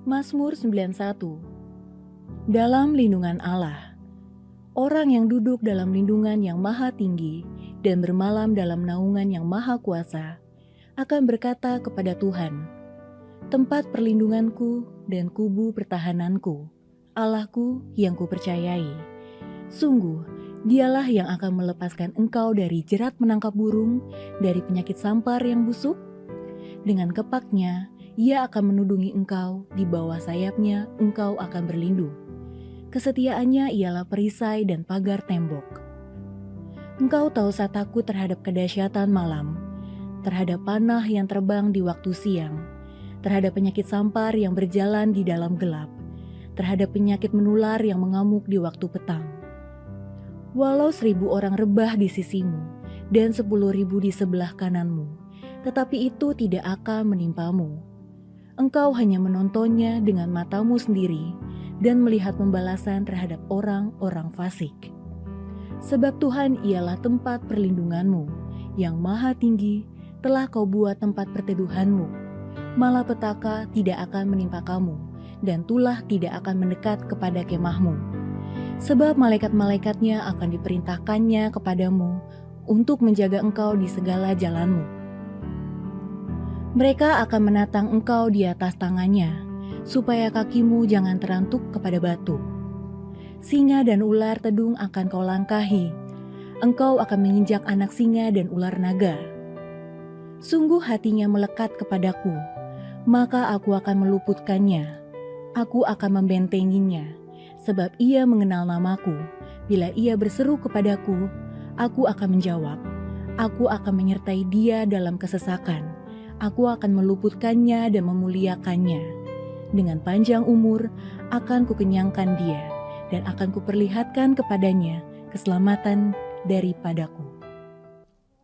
Mazmur 91. Dalam lindungan Allah. Orang yang duduk dalam lindungan yang maha tinggi dan bermalam dalam naungan yang maha kuasa akan berkata kepada Tuhan, tempat perlindunganku dan kubu pertahananku, Allahku yang kupercayai. Sungguh, dialah yang akan melepaskan engkau dari jerat menangkap burung, dari penyakit sampar yang busuk. Dengan kepaknya, ia akan menudungi engkau, di bawah sayapnya engkau akan berlindung. Kesetiaannya ialah perisai dan pagar tembok. Engkau tahu tak takut terhadap kedahsyatan malam, terhadap panah yang terbang di waktu siang, terhadap penyakit sampar yang berjalan di dalam gelap, terhadap penyakit menular yang mengamuk di waktu petang. Walau 1.000 orang rebah di sisimu dan 10.000 di sebelah kananmu, tetapi itu tidak akan menimpamu. Engkau hanya menontonnya dengan matamu sendiri dan melihat pembalasan terhadap orang-orang fasik. Sebab Tuhan ialah tempat perlindunganmu, yang maha tinggi telah kau buat tempat perteduhanmu. Malapetaka tidak akan menimpa kamu, dan tulah tidak akan mendekat kepada kemahmu. Sebab malaikat-malaikatnya akan diperintahkannya kepadamu untuk menjaga engkau di segala jalanmu. Mereka akan menatang engkau di atas tangannya, supaya kakimu jangan terantuk kepada batu. Singa dan ular tedung akan kau langkahi, engkau akan menginjak anak singa dan ular naga. Sungguh hatinya melekat kepadaku, maka aku akan meluputkannya, aku akan membentenginya, sebab ia mengenal namaku. Bila ia berseru kepadaku, aku akan menjawab, aku akan menyertai dia dalam kesesakan. Aku akan meluputkannya dan memuliakannya. Dengan panjang umur akan kukenyangkan dia, dan akan kuperlihatkan kepadanya keselamatan daripadaku.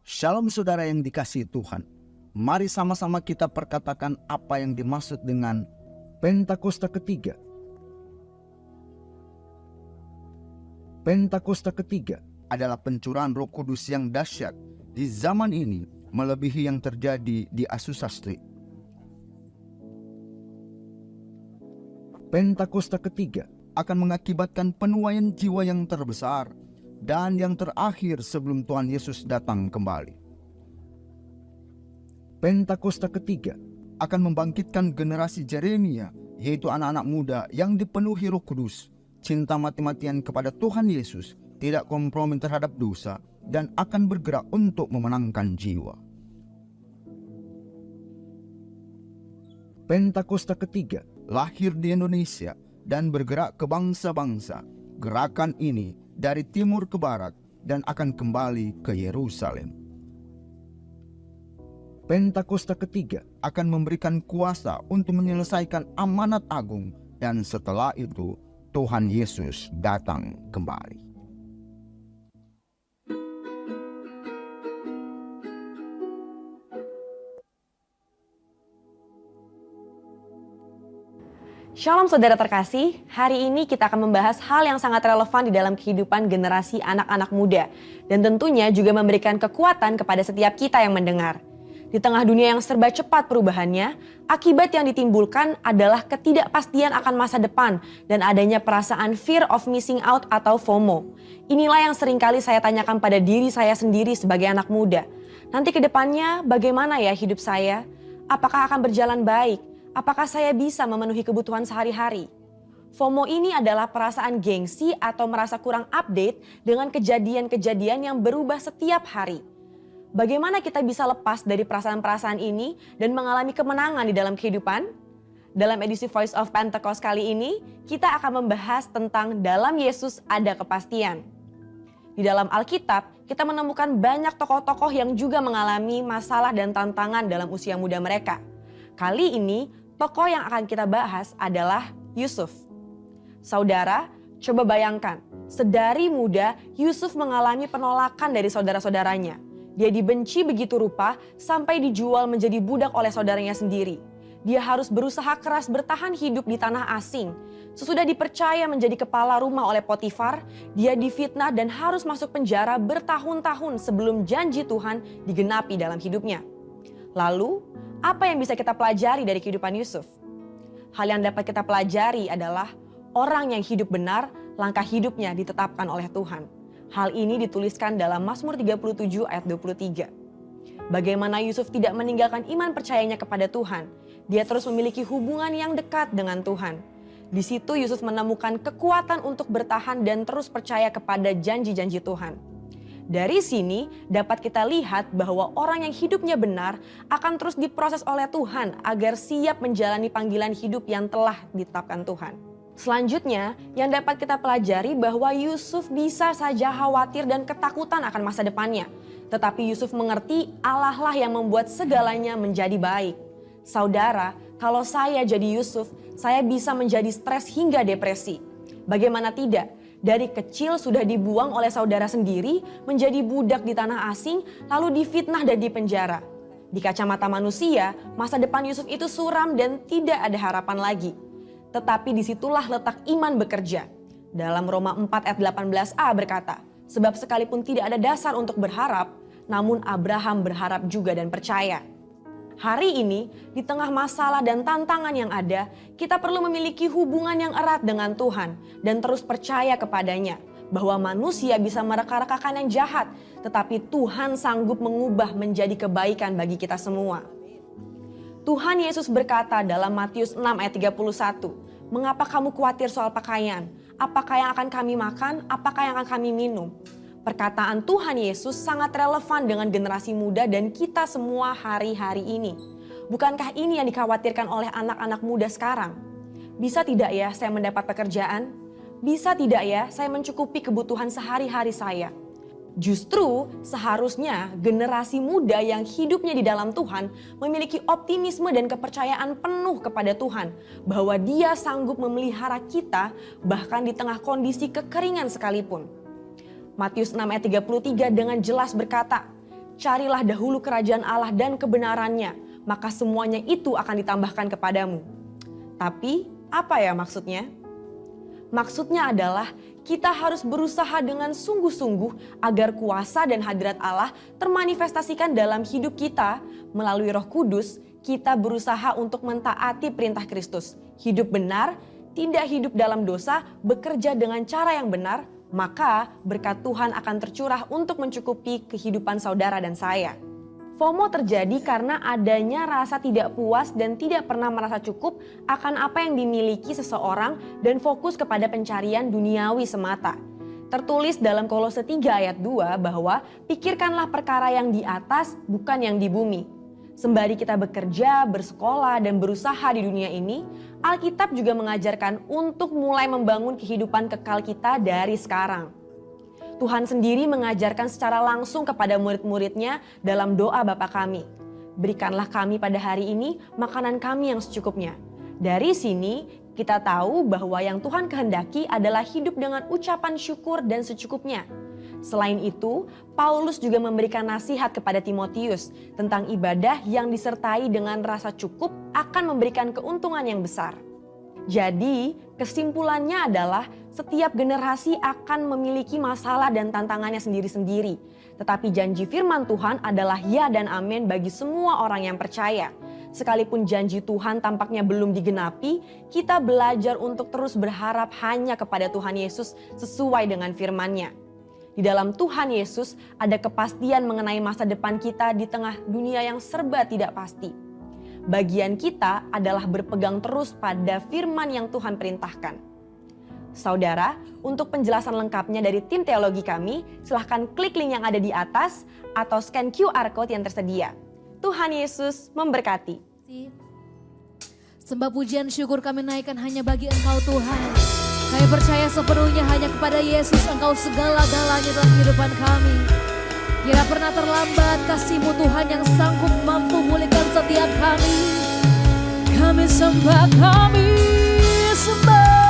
Shalom saudara yang dikasihi Tuhan. Mari sama-sama kita perkatakan apa yang dimaksud dengan Pentakosta ketiga. Pentakosta ketiga adalah pencurahan Roh Kudus yang dahsyat di zaman ini, melebihi yang terjadi di Asusastri. Pentakosta ketiga akan mengakibatkan penuaian jiwa yang terbesar dan yang terakhir sebelum Tuhan Yesus datang kembali. Pentakosta ketiga akan membangkitkan generasi Yeremia, yaitu anak-anak muda yang dipenuhi Roh Kudus, cinta mati-matian kepada Tuhan Yesus, tidak kompromi terhadap dosa, dan akan bergerak untuk memenangkan jiwa. Pentakosta ketiga lahir di Indonesia dan bergerak ke bangsa-bangsa. Gerakan ini dari timur ke barat dan akan kembali ke Yerusalem. Pentakosta ketiga akan memberikan kuasa untuk menyelesaikan amanat agung, dan setelah itu Tuhan Yesus datang kembali. Shalom saudara terkasih, hari ini kita akan membahas hal yang sangat relevan di dalam kehidupan generasi anak-anak muda. Dan tentunya juga memberikan kekuatan kepada setiap kita yang mendengar. Di tengah dunia yang serba cepat perubahannya, akibat yang ditimbulkan adalah ketidakpastian akan masa depan dan adanya perasaan fear of missing out atau FOMO. Inilah yang seringkali saya tanyakan pada diri saya sendiri sebagai anak muda. Nanti ke depannya bagaimana ya hidup saya? Apakah akan berjalan baik? Apakah saya bisa memenuhi kebutuhan sehari-hari? FOMO ini adalah perasaan gengsi atau merasa kurang update dengan kejadian-kejadian yang berubah setiap hari. Bagaimana kita bisa lepas dari perasaan-perasaan ini dan mengalami kemenangan di dalam kehidupan? Dalam edisi Voice of Pentecost kali ini, kita akan membahas tentang dalam Yesus ada kepastian. Di dalam Alkitab, kita menemukan banyak tokoh-tokoh yang juga mengalami masalah dan tantangan dalam usia muda mereka. Kali ini, tokoh yang akan kita bahas adalah Yusuf. Saudara, coba bayangkan, sedari muda Yusuf mengalami penolakan dari saudara-saudaranya. Dia dibenci begitu rupa sampai dijual menjadi budak oleh saudaranya sendiri. Dia harus berusaha keras bertahan hidup di tanah asing. Sesudah dipercaya menjadi kepala rumah oleh Potifar, dia difitnah dan harus masuk penjara bertahun-tahun sebelum janji Tuhan digenapi dalam hidupnya. Lalu, apa yang bisa kita pelajari dari kehidupan Yusuf? hal yang dapat kita pelajari adalah orang yang hidup benar, langkah hidupnya ditetapkan oleh Tuhan. Hal ini dituliskan dalam Mazmur 37 ayat 23. Bagaimana Yusuf tidak meninggalkan iman percayanya kepada Tuhan. Dia terus memiliki hubungan yang dekat dengan Tuhan. Di situ Yusuf menemukan kekuatan untuk bertahan dan terus percaya kepada janji-janji Tuhan. Dari sini dapat kita lihat bahwa orang yang hidupnya benar akan terus diproses oleh Tuhan agar siap menjalani panggilan hidup yang telah ditetapkan Tuhan. Selanjutnya, yang dapat kita pelajari bahwa Yusuf bisa saja khawatir dan ketakutan akan masa depannya. Tetapi Yusuf mengerti Allah lah yang membuat segalanya menjadi baik. Saudara, kalau saya jadi Yusuf, saya bisa menjadi stres hingga depresi. Bagaimana tidak? Dari kecil sudah dibuang oleh saudara sendiri, menjadi budak di tanah asing, lalu difitnah dan dipenjara. Di kacamata manusia, masa depan Yusuf itu suram dan tidak ada harapan lagi. Tetapi disitulah letak iman bekerja. Dalam Roma 4 ayat 18a berkata, sebab sekalipun tidak ada dasar untuk berharap, namun Abraham berharap juga dan percaya. Hari ini, di tengah masalah dan tantangan yang ada, kita perlu memiliki hubungan yang erat dengan Tuhan dan terus percaya kepadanya bahwa manusia bisa mereka-rekakan yang jahat, tetapi Tuhan sanggup mengubah menjadi kebaikan bagi kita semua. Tuhan Yesus berkata dalam Matius 6 ayat 31, "Mengapa kamu khawatir soal pakaian? Apakah yang akan kami makan? Apakah yang akan kami minum?" Perkataan Tuhan Yesus sangat relevan dengan generasi muda dan kita semua hari-hari ini. Bukankah ini yang dikhawatirkan oleh anak-anak muda sekarang? Bisa tidak ya saya mendapat pekerjaan? Bisa tidak ya saya mencukupi kebutuhan sehari-hari saya? Justru seharusnya generasi muda yang hidupnya di dalam Tuhan memiliki optimisme dan kepercayaan penuh kepada Tuhan bahwa Dia sanggup memelihara kita bahkan di tengah kondisi kekeringan sekalipun. Matius 6 ayat 33 dengan jelas berkata, "Carilah dahulu kerajaan Allah dan kebenarannya, maka semuanya itu akan ditambahkan kepadamu." Tapi apa ya maksudnya? Maksudnya adalah kita harus berusaha dengan sungguh-sungguh agar kuasa dan hadirat Allah termanifestasikan dalam hidup kita. Melalui Roh Kudus, kita berusaha untuk mentaati perintah Kristus. Hidup benar, tidak hidup dalam dosa, bekerja dengan cara yang benar, maka berkat Tuhan akan tercurah untuk mencukupi kehidupan saudara dan saya. FOMO terjadi karena adanya rasa tidak puas dan tidak pernah merasa cukup akan apa yang dimiliki seseorang dan fokus kepada pencarian duniawi semata. Tertulis dalam Kolose 3 ayat 2 bahwa pikirkanlah perkara yang di atas bukan yang di bumi. Sembari kita bekerja, bersekolah, dan berusaha di dunia ini, Alkitab juga mengajarkan untuk mulai membangun kehidupan kekal kita dari sekarang. Tuhan sendiri mengajarkan secara langsung kepada murid-muridnya dalam doa Bapa kami. Berikanlah kami pada hari ini makanan kami yang secukupnya. Dari sini kita tahu bahwa yang Tuhan kehendaki adalah hidup dengan ucapan syukur dan secukupnya. Selain itu, Paulus juga memberikan nasihat kepada Timotius tentang ibadah yang disertai dengan rasa cukup akan memberikan keuntungan yang besar. Jadi, kesimpulannya adalah setiap generasi akan memiliki masalah dan tantangannya sendiri-sendiri. Tetapi janji firman Tuhan adalah ya dan amin bagi semua orang yang percaya. Sekalipun janji Tuhan tampaknya belum digenapi, kita belajar untuk terus berharap hanya kepada Tuhan Yesus sesuai dengan firman-Nya. Di dalam Tuhan Yesus ada kepastian mengenai masa depan kita di tengah dunia yang serba tidak pasti. Bagian kita adalah berpegang terus pada firman yang Tuhan perintahkan. Saudara, untuk penjelasan lengkapnya dari tim teologi kami, silahkan klik link yang ada di atas atau scan QR Code yang tersedia. Tuhan Yesus memberkati. Sembah pujian syukur kami naikkan hanya bagi Engkau Tuhan. Kami percaya sepenuhnya hanya kepada Yesus Engkau segala-galanya dalam kehidupan kami. Kira pernah terlambat kasih-Mu Tuhan yang sanggup mampu memulihkan setiap kami. Kami sembah, kami sembah.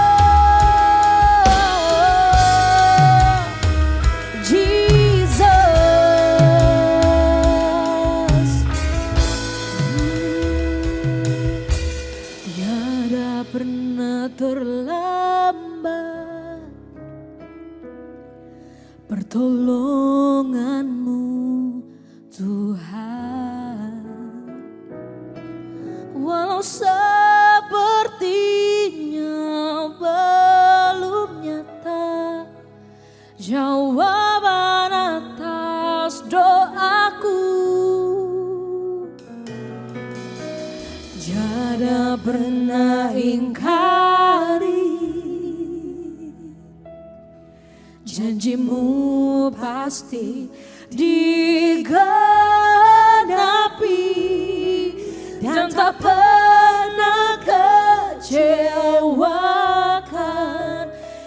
Tiada pernah terlambat pertolongan-Mu Tuhan. Walau seperti jawaban atas doaku. Tiada pernah ingkari janjimu pasti digenapi, dan tak pernah kecewakan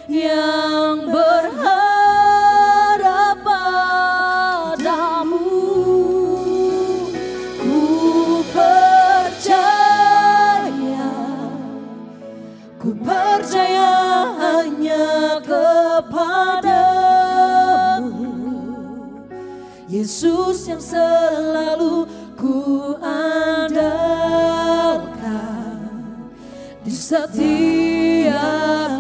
yang berharap padamu. Ku percaya hanya kepadamu, Yesus yang selalu ku andalkan di setiap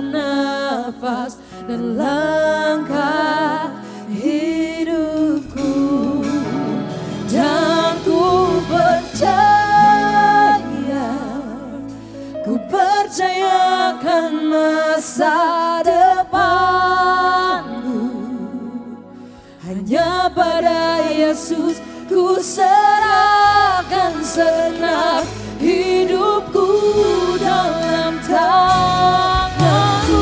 nafas dan langkah hidupku. Dan ku percayakan masa depanmu, hanya pada Yesus ku serahkan segenap hidupku dalam tangan-Mu.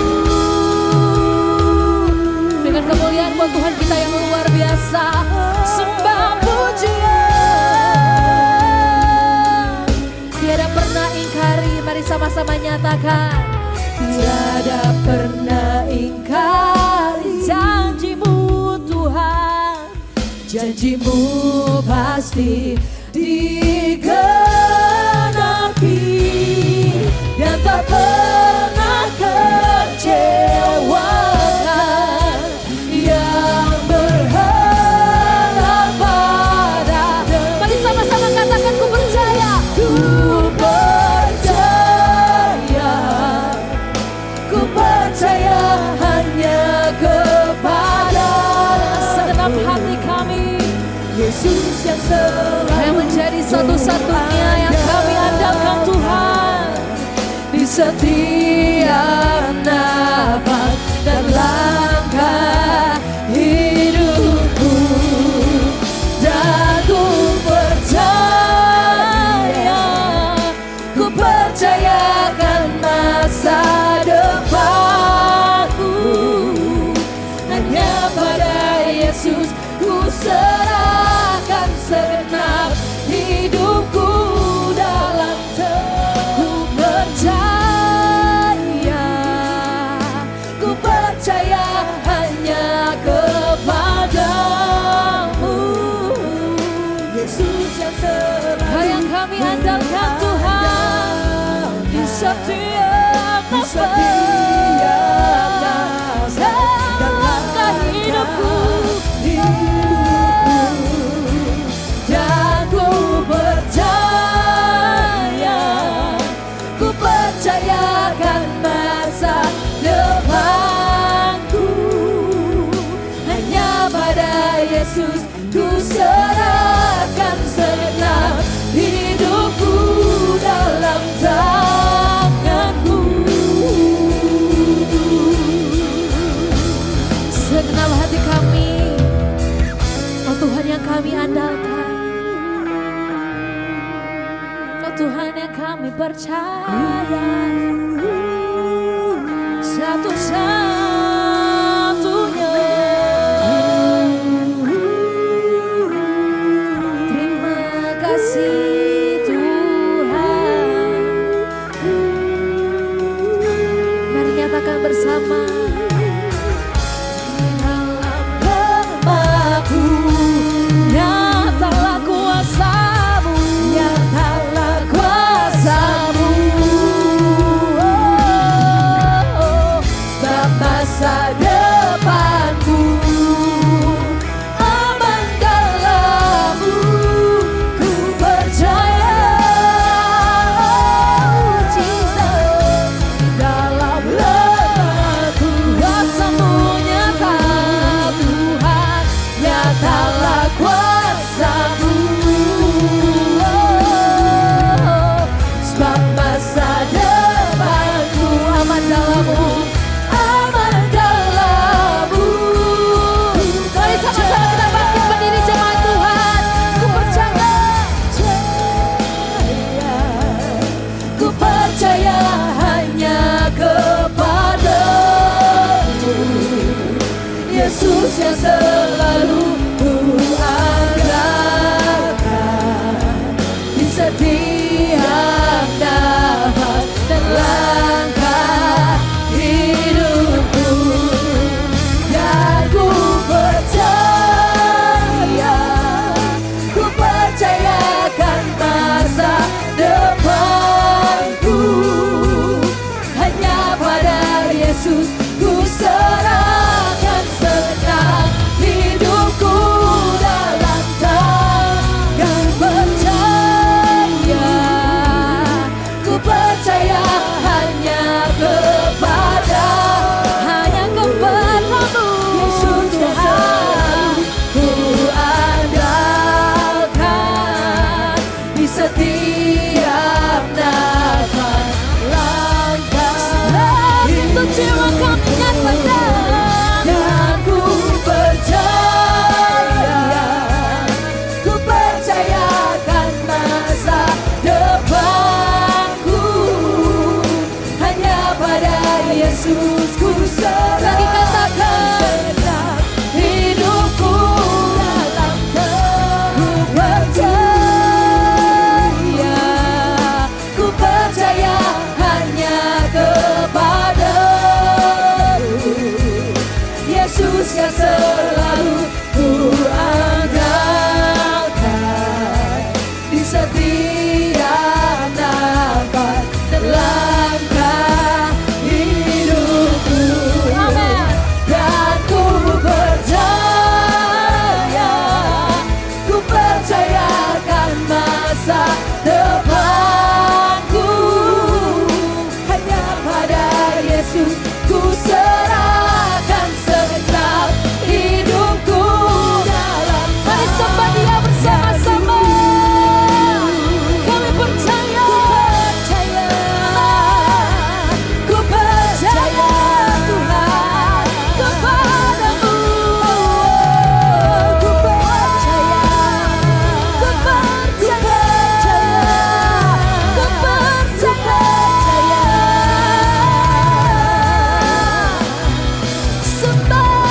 Dengan kemuliaan buat Tuhan kita yang luar biasa, sembah pujian. Tiada pernah ingkari, mari sama-sama nyatakan. Tiada pernah ingkari janji-Mu Tuhan, janji-Mu pasti digenapi, dan tak pernah kecewakan yang berharap pada. Mari sama-sama katakan, ku percaya, ku percaya hanya kepada segenap hati kami, Yesus yang selalu yang menjadi satu-satunya yang kami andalkan Tuhan. Di setiap nafas dan langkah hidupku, dan ku percayakan masa depanku, hanya pada Yesus ku serahkan segenap hidupku dalam ku percaya hanya kepadamu, Yesus yang selalu yang kami andalkan Tuhan. Di setiap nafas dan langkah hidupku, dan ku percayakan masa depanku, hanya pada Yesus ku serahkan segenap hidupku dalam tangan-Mu. Segenap hati kami, oh Tuhan yang kami andalkan, oh Tuhan yang kami percaya, satu-satunya. Terima kasih Tuhan. Mari nyatakan bersama. Nyatalah kuasa-Mu, Yesus yang selalu ku andalkan di setiap nafas dan langkah hidupku. Dan ku percayakan masa depanku hanya pada Yesus. Ku serahkan segenap hidupku dalam tangan percaya. Ku percaya hanya kepadamu, Yesus Tuhan. Ku andalkan di setiap nafas langkah. Itu jiwa kami nyatakan. Dan ku percayakan masa depanku hanya pada Yesus. Ku serahkan segenap hidupku dalam ku percaya hanya kepadamu, Yesus yang selalu ku andalkan di setiap nafas dan langkah hidupku. Amen. Dan ku percayakan masa depanku hanya pada Yesus. Ku serahkan segenap hidupku dalam tangan. Mari sembah Dia bersama-sama. Kami percaya, ku percaya Tuhan kepadamu. Ku percaya, ku percaya. Sembah,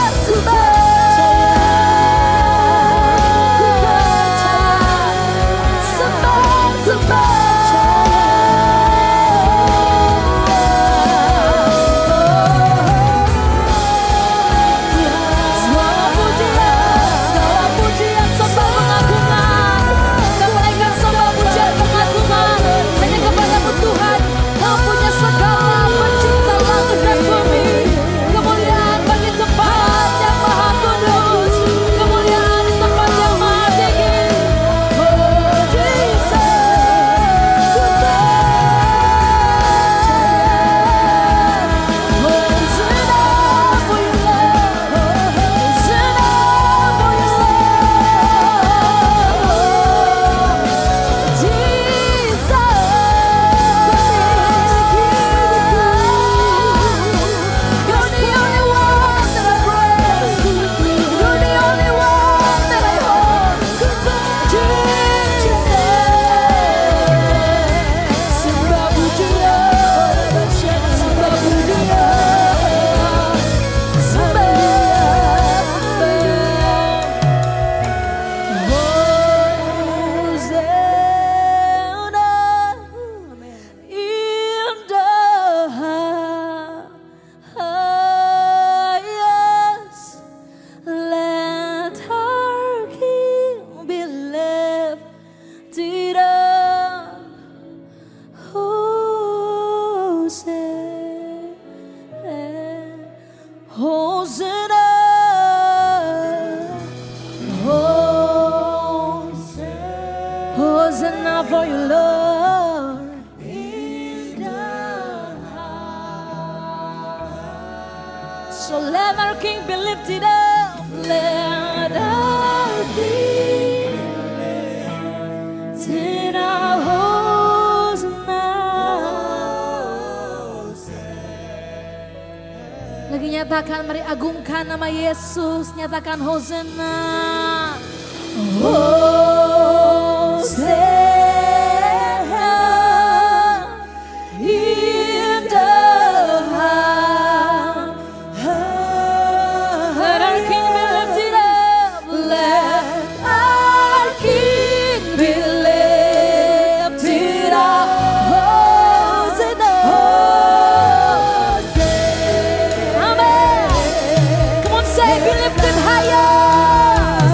Hosanna for you, Lord. So let our King be lifted up. Let our King lifted up. Hosanna. Lagi nyatakan, mari agungkan nama Yesus. Nyatakan Hosanna. Let our say be lifted higher,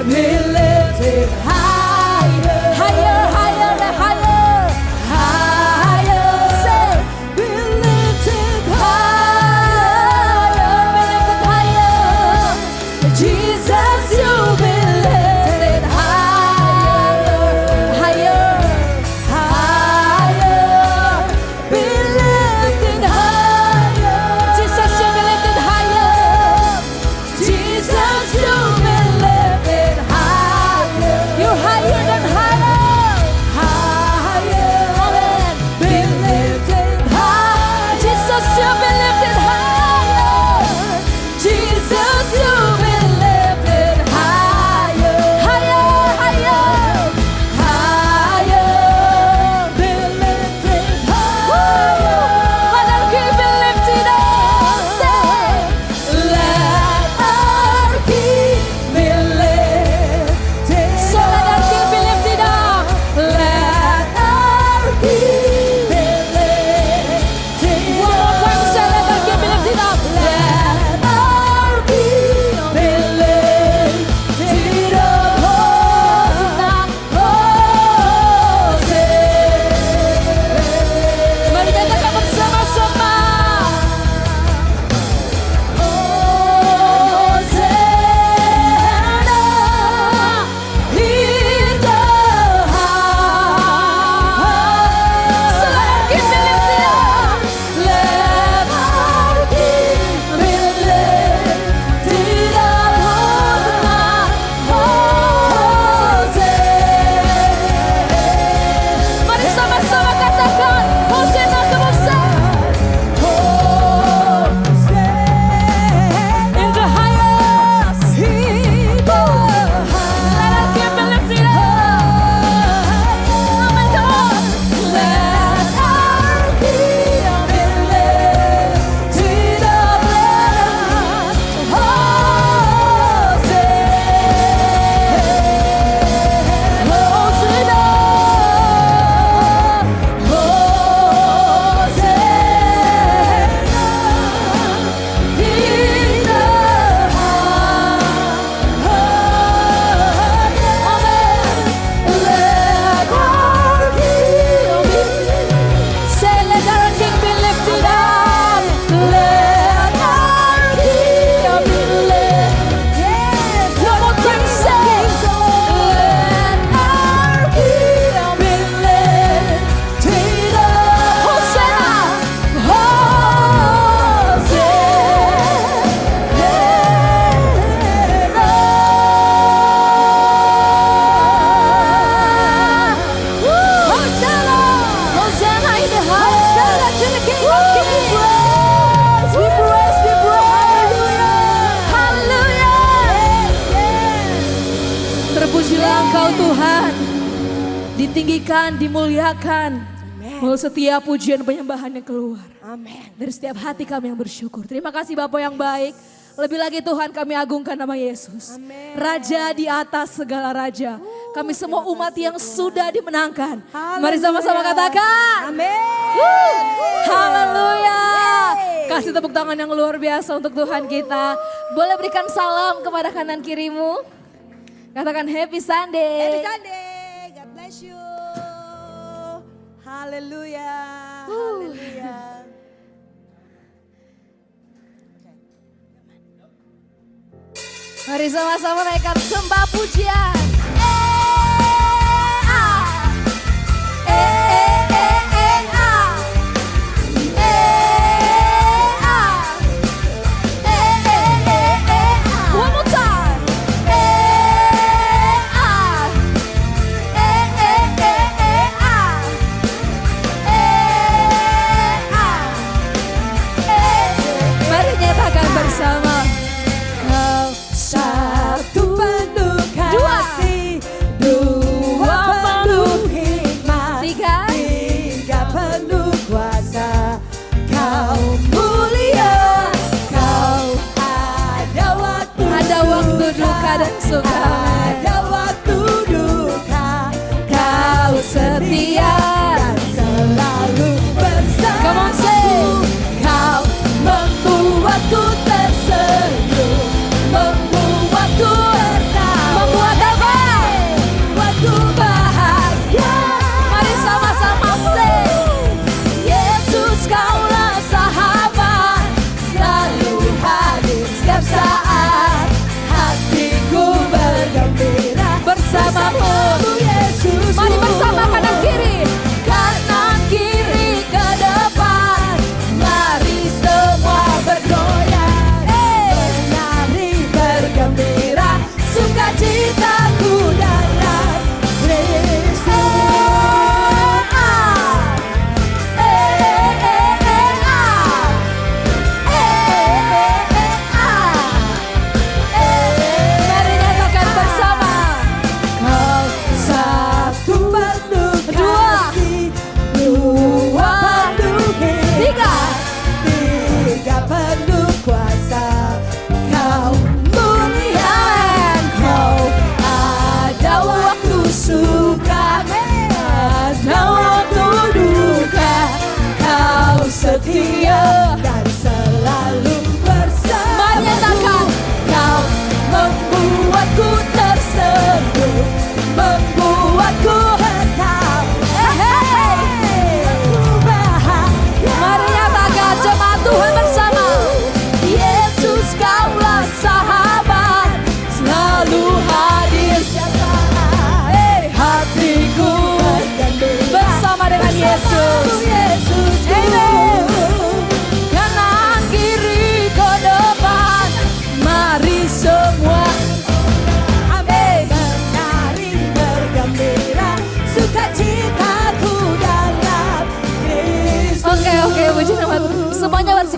be lifted higher, higher, higher, higher, higher. Say be lifted higher, be lifted higher. Jesus, you be lifted higher, higher, higher. Be lifted higher. Jesus, you be lifted higher. Jesus, you be lifted higher. You're higher than higher. Higher. Amen. Be lifted higher. Jesus, you be lifted higher. Jesus, you be lifted higher. Higher, higher, higher. Be lifted higher. Let our King be lifted up. Say, let our King be lifted. So let our King be lifted up. Let our King be lifted. One more time, say, let our King be lifted up. Let our King be lifted up. Mari katakan bersama-sama. Hosanna in the highest. So let our King be lifted up. Let our King be lifted up. Hosanna. Mari sama-sama katakan Hosanna terusah. In the highest, in the highest. Let our King be lifted up. Oh my God. Let our King be lifted up. Say, let our King be lifted up. Let our King be lifted. Yes. One more time, say, let our King be lifted up. Hosanna, Hosanna, Hosanna in the highest. Hosanna to the King of Kings. We praise, we praise. Hallelujah. Terpujilah Engkau Tuhan, ditinggikan, dimuliakan. Melalui setiap pujian penyembahan yang keluar. Amin. Dari setiap hati kami yang bersyukur. Terima kasih Bapa yang baik. Lebih lagi Tuhan kami agungkan nama Yesus. Amin. Raja di atas segala raja. Kami semua umat yang sudah dimenangkan. Haleluya. Mari sama-sama katakan. Amin. Haleluya. Yeay. Kasih tepuk tangan yang luar biasa untuk Tuhan kita. Boleh berikan salam kepada kanan kirimu. Katakan Happy Sunday. Happy Sunday. God bless you. Haleluya. Haleluya. Mari sama-sama naikkan sembah pujian. One more time. Mari nyatakan bersama. Kau satu penuh kasih, dua penuh hikmat, tiga penuh kuasa. Kau mulia, kau ada waktu duka dan suka, ada waktu duka. Kau setia dan selalu bersama. Come on, say. Kau membuatku tersenyum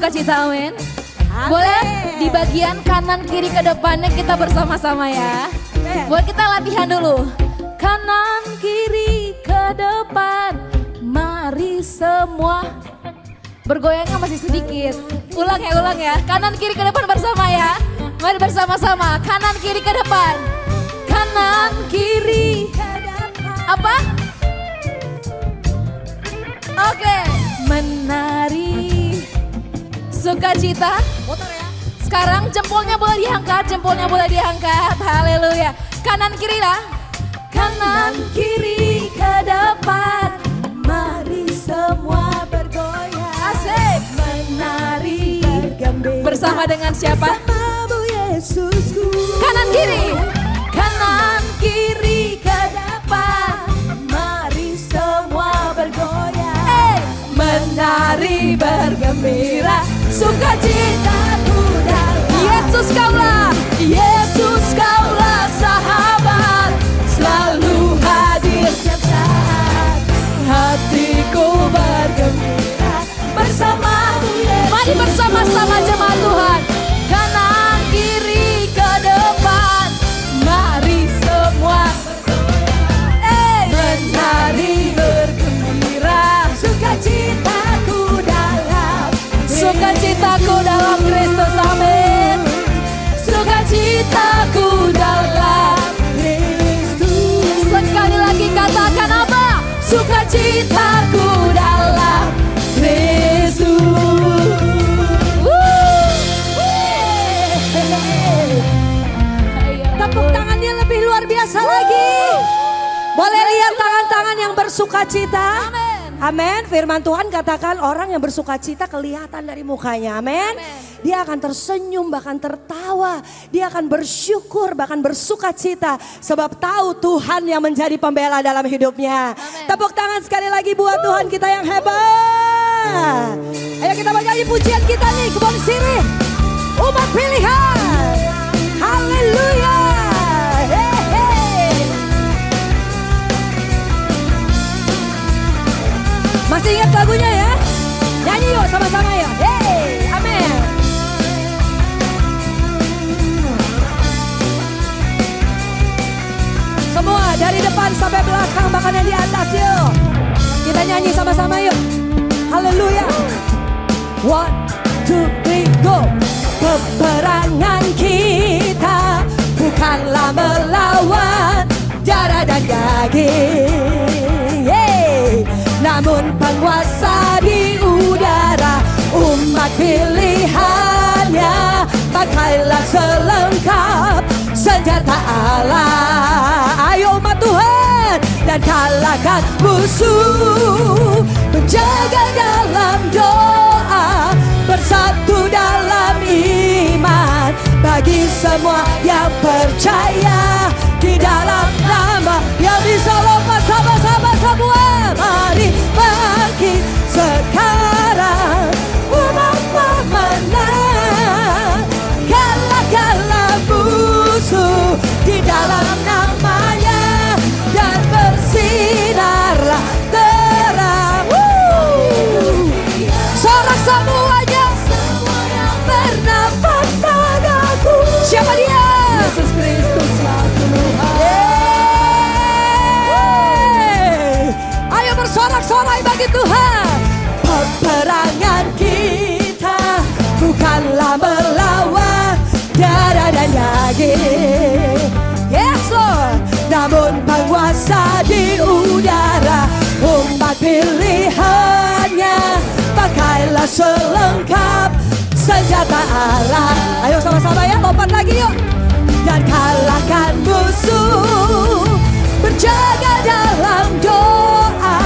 sukacita, amin. Boleh di bagian kanan kiri ke depannya kita bersama-sama ya. Boleh kita latihan dulu. Kanan kiri ke depan, mari semua. Bergoyangnya masih sedikit. Ulang ya. Kanan kiri ke depan bersama ya. Mari bersama-sama. Kanan kiri ke depan. Kanan kiri. Apa? Oke. Menari sukacita. Sekarang jempolnya boleh diangkat. Haleluya. Kanan kiri lah. Kanan kiri ke depan. Mari semua bergoyang. Asik. Menari. Bersama dengan siapa? Bersamamu Yesusku. Kanan kiri. Kanan kiri ke depan. Mari semua bergoyang. Menari bergembira. Sukacitaku dalam Yesus kaulah sahabat, selalu hadir setiap saat. Hatiku bergembira bersamamu Yesus. Mari bersama-sama jemaat Tuhan. Kanan kiri ke depan, mari semua menari bergembira. Sukacitaku dalam Kristus, amin. Sukacitaku dalam Kristus. Sekali lagi katakan apa? Sukacitaku dalam Kristus. Tepuk tangannya lebih luar biasa lagi. Boleh lihat tangan-tangan yang bersukacita. Amin. Firman Tuhan katakan orang yang bersukacita kelihatan dari mukanya. Amin. Dia akan tersenyum, bahkan tertawa. Dia akan bersyukur, bahkan bersukacita. Sebab tahu Tuhan yang menjadi pembela dalam hidupnya. Amen. Tepuk tangan sekali lagi buat Tuhan kita yang hebat. Ayo kita bernyanyi pujian kita nih, kebon sirih. Umat pilihan. Haleluya. Masih ingat lagunya ya? Nyanyi yuk sama-sama ya. Hey, amin. Semua dari depan sampai belakang, bahkan yang di atas yuk. Kita nyanyi sama-sama yuk. Haleluya. 1, 2, 3, go. Peperangan kita bukanlah melawan darah dan daging. Namun penguasa di udara, umat pilihannya, pakailah selengkap senjata Allah. Ayo umat Tuhan, dan kalahkan musuh. Berjaga dalam doa, bersatu dalam iman, bagi semua yang percaya di dalam nama yang bisa lompat sama-sama semua. Mari bangkit sekarang, umat pemenang. Galak-galak musuh di dalam namanya, dan bersinarlah terang. Sorak semuanya, semua yang bernafas padaku. Siapa dia? Yesus Kristus Tuhan. Ayo bersorak-sorai bagi Tuhan. Peperangan kita bukanlah melawan darah dan daging. Yes Lord. Namun penguasa di udara, umat pilihannya, pakailah selengkap senjata Allah. Ayo sama-sama ya, lompat lagi yuk. Dan kalahkan musuh, berjaga dalam doa,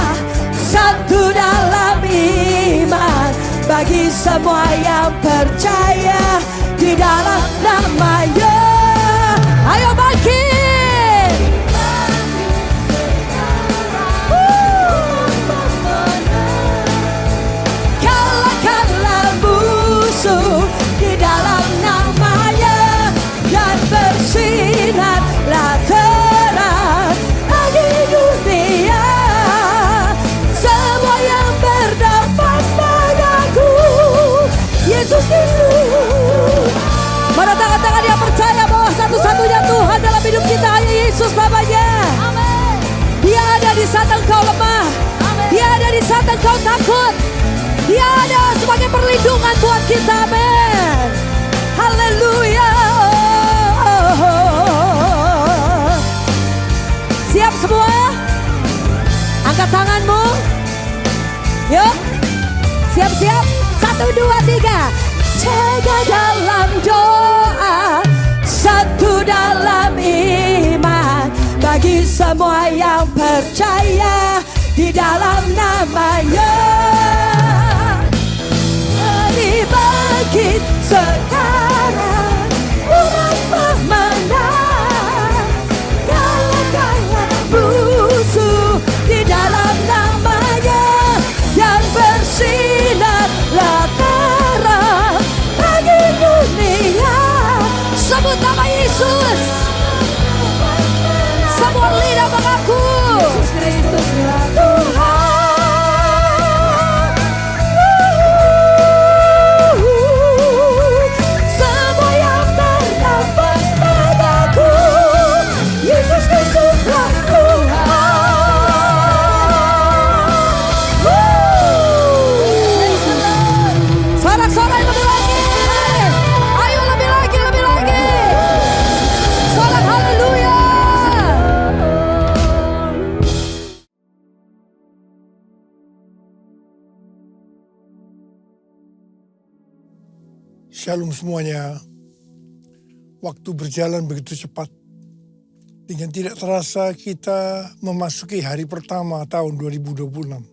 satu dalam iman, bagi semua yang percaya di dalam namanya. Ayo bangkit. Kalahkanlah musuh di dalam namanya, dan bersinarlah terang bagi dunia. Semua yang bernafas padaku, perlindungan buat kita, amin. Haleluya. Siap semua? Angkat tanganmu. Yuk. Siap-siap. 1, 2, 3. Jaga dalam doa, satu dalam iman, bagi semua yang percaya di dalam nama-Nya. Mari bangkit sekarang, umat pemenang, kalahkanlah musuh di dalam nama-Nya, dan bersinarlah terang bagi dunia. Sebut nama Yesus. Semua lidah mengaku Yesus Kristuslah Tuhan. Semua yang bernafas padaku, Yesus Kristuslah Tuhan. Sorak-sorai lebih lagi. Ayo lebih lagi, lebih lagi. Sorak haleluya. Shalom semuanya. Waktu berjalan begitu cepat. Dengan tidak terasa kita memasuki hari pertama tahun 2026.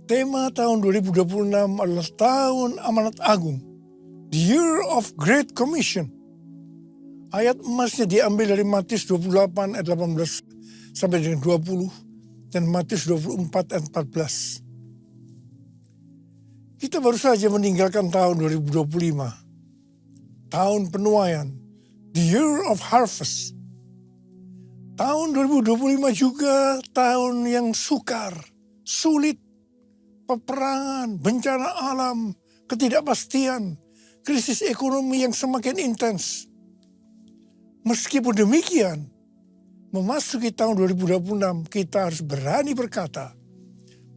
Tema tahun 2026 adalah tahun amanat agung. The Year of Great Commission. Ayat emasnya diambil dari Matius 28 ayat 18 sampai dengan 20 dan Matius 24 ayat 14. Kita baru saja meninggalkan tahun 2025. Tahun penuaian. The Year of Harvest. Tahun 2025 juga tahun yang sukar, sulit, peperangan, bencana alam, ketidakpastian, krisis ekonomi yang semakin intens. Meskipun demikian, memasuki tahun 2026 kita harus berani berkata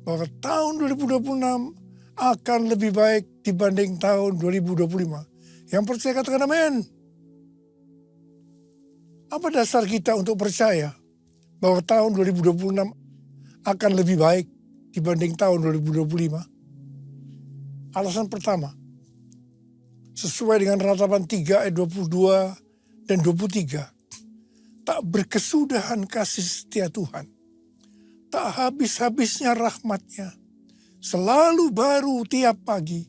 bahwa tahun 2026 akan lebih baik dibanding tahun 2025. Yang percaya katakan amin. Apa dasar kita untuk percaya bahwa tahun 2026 akan lebih baik dibanding tahun 2025? Alasan pertama, sesuai dengan Ratapan 3 ayat 22 dan 23. Tak berkesudahan kasih setia Tuhan. Tak habis-habisnya rahmat-Nya. Selalu baru tiap pagi.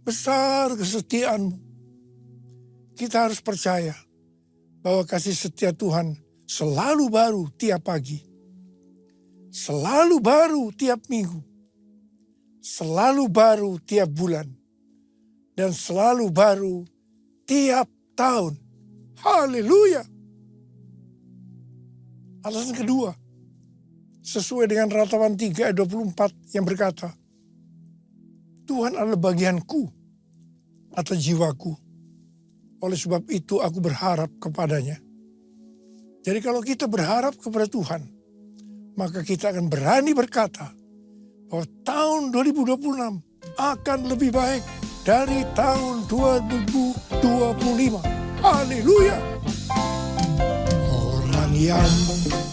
Besar kesetiaanmu. Kita harus percaya bahwa kasih setia Tuhan selalu baru tiap pagi. Selalu baru tiap minggu. Selalu baru tiap bulan. Dan selalu baru tiap tahun. Haleluya. Alasan kedua, sesuai dengan Ratapan 3 ayat 24 yang berkata, Tuhan adalah bagianku atau jiwaku. Oleh sebab itu aku berharap kepadanya. Jadi kalau kita berharap kepada Tuhan, maka kita akan berani berkata bahwa tahun 2026 akan lebih baik dari tahun 2025. Haleluya. Orang yang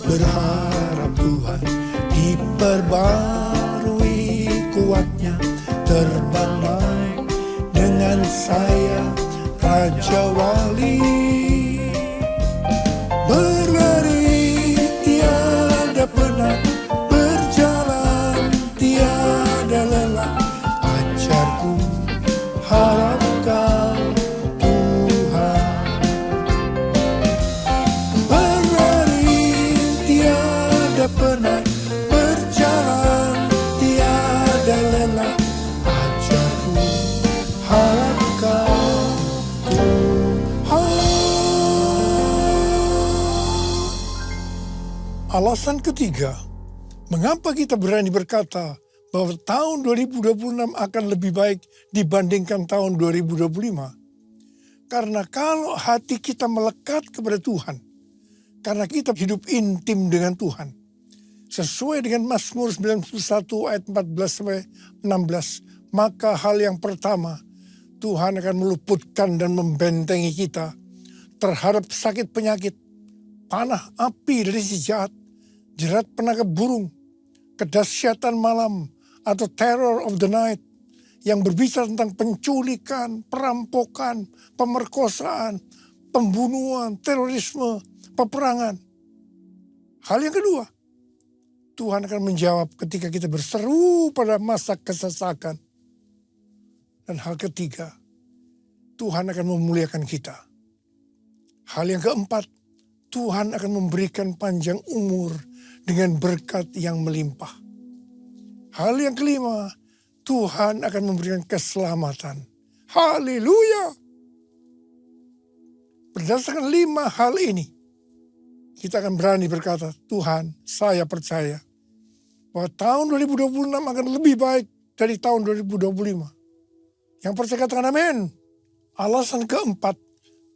berharap Tuhan diperbarui kuatnya, terbang naik dengan saya Raja Wali, berlari tiada penat, berjalan tiada lelah, ajarku harap Kau Tuhan. Berlari tiada penat, berjalan tiada lelah, ajarku harap Kau Tuhan. Alasan ketiga, mengapa kita berani berkata bahwa tahun 2026 akan lebih baik dibandingkan tahun 2025? Karena kalau hati kita melekat kepada Tuhan, karena kita hidup intim dengan Tuhan, sesuai dengan Mazmur 91 ayat 14 sampai 16, maka hal yang pertama, Tuhan akan meluputkan dan membentengi kita terhadap sakit penyakit, panah api dari si jahat, jerat penangkap burung, kedahsyatan malam, atau terror of the night, yang berbicara tentang penculikan, perampokan, pemerkosaan, pembunuhan, terorisme, peperangan. Hal yang kedua, Tuhan akan menjawab ketika kita berseru pada masa kesesakan. Dan hal ketiga, Tuhan akan memuliakan kita. Hal yang keempat, Tuhan akan memberikan panjang umur dengan berkat yang melimpah. Hal yang kelima, Tuhan akan memberikan keselamatan. Haleluya! Berdasarkan 5 hal ini, kita akan berani berkata, Tuhan, saya percaya bahwa tahun 2026 akan lebih baik dari tahun 2025. Yang percaya katakan amin. Alasan keempat,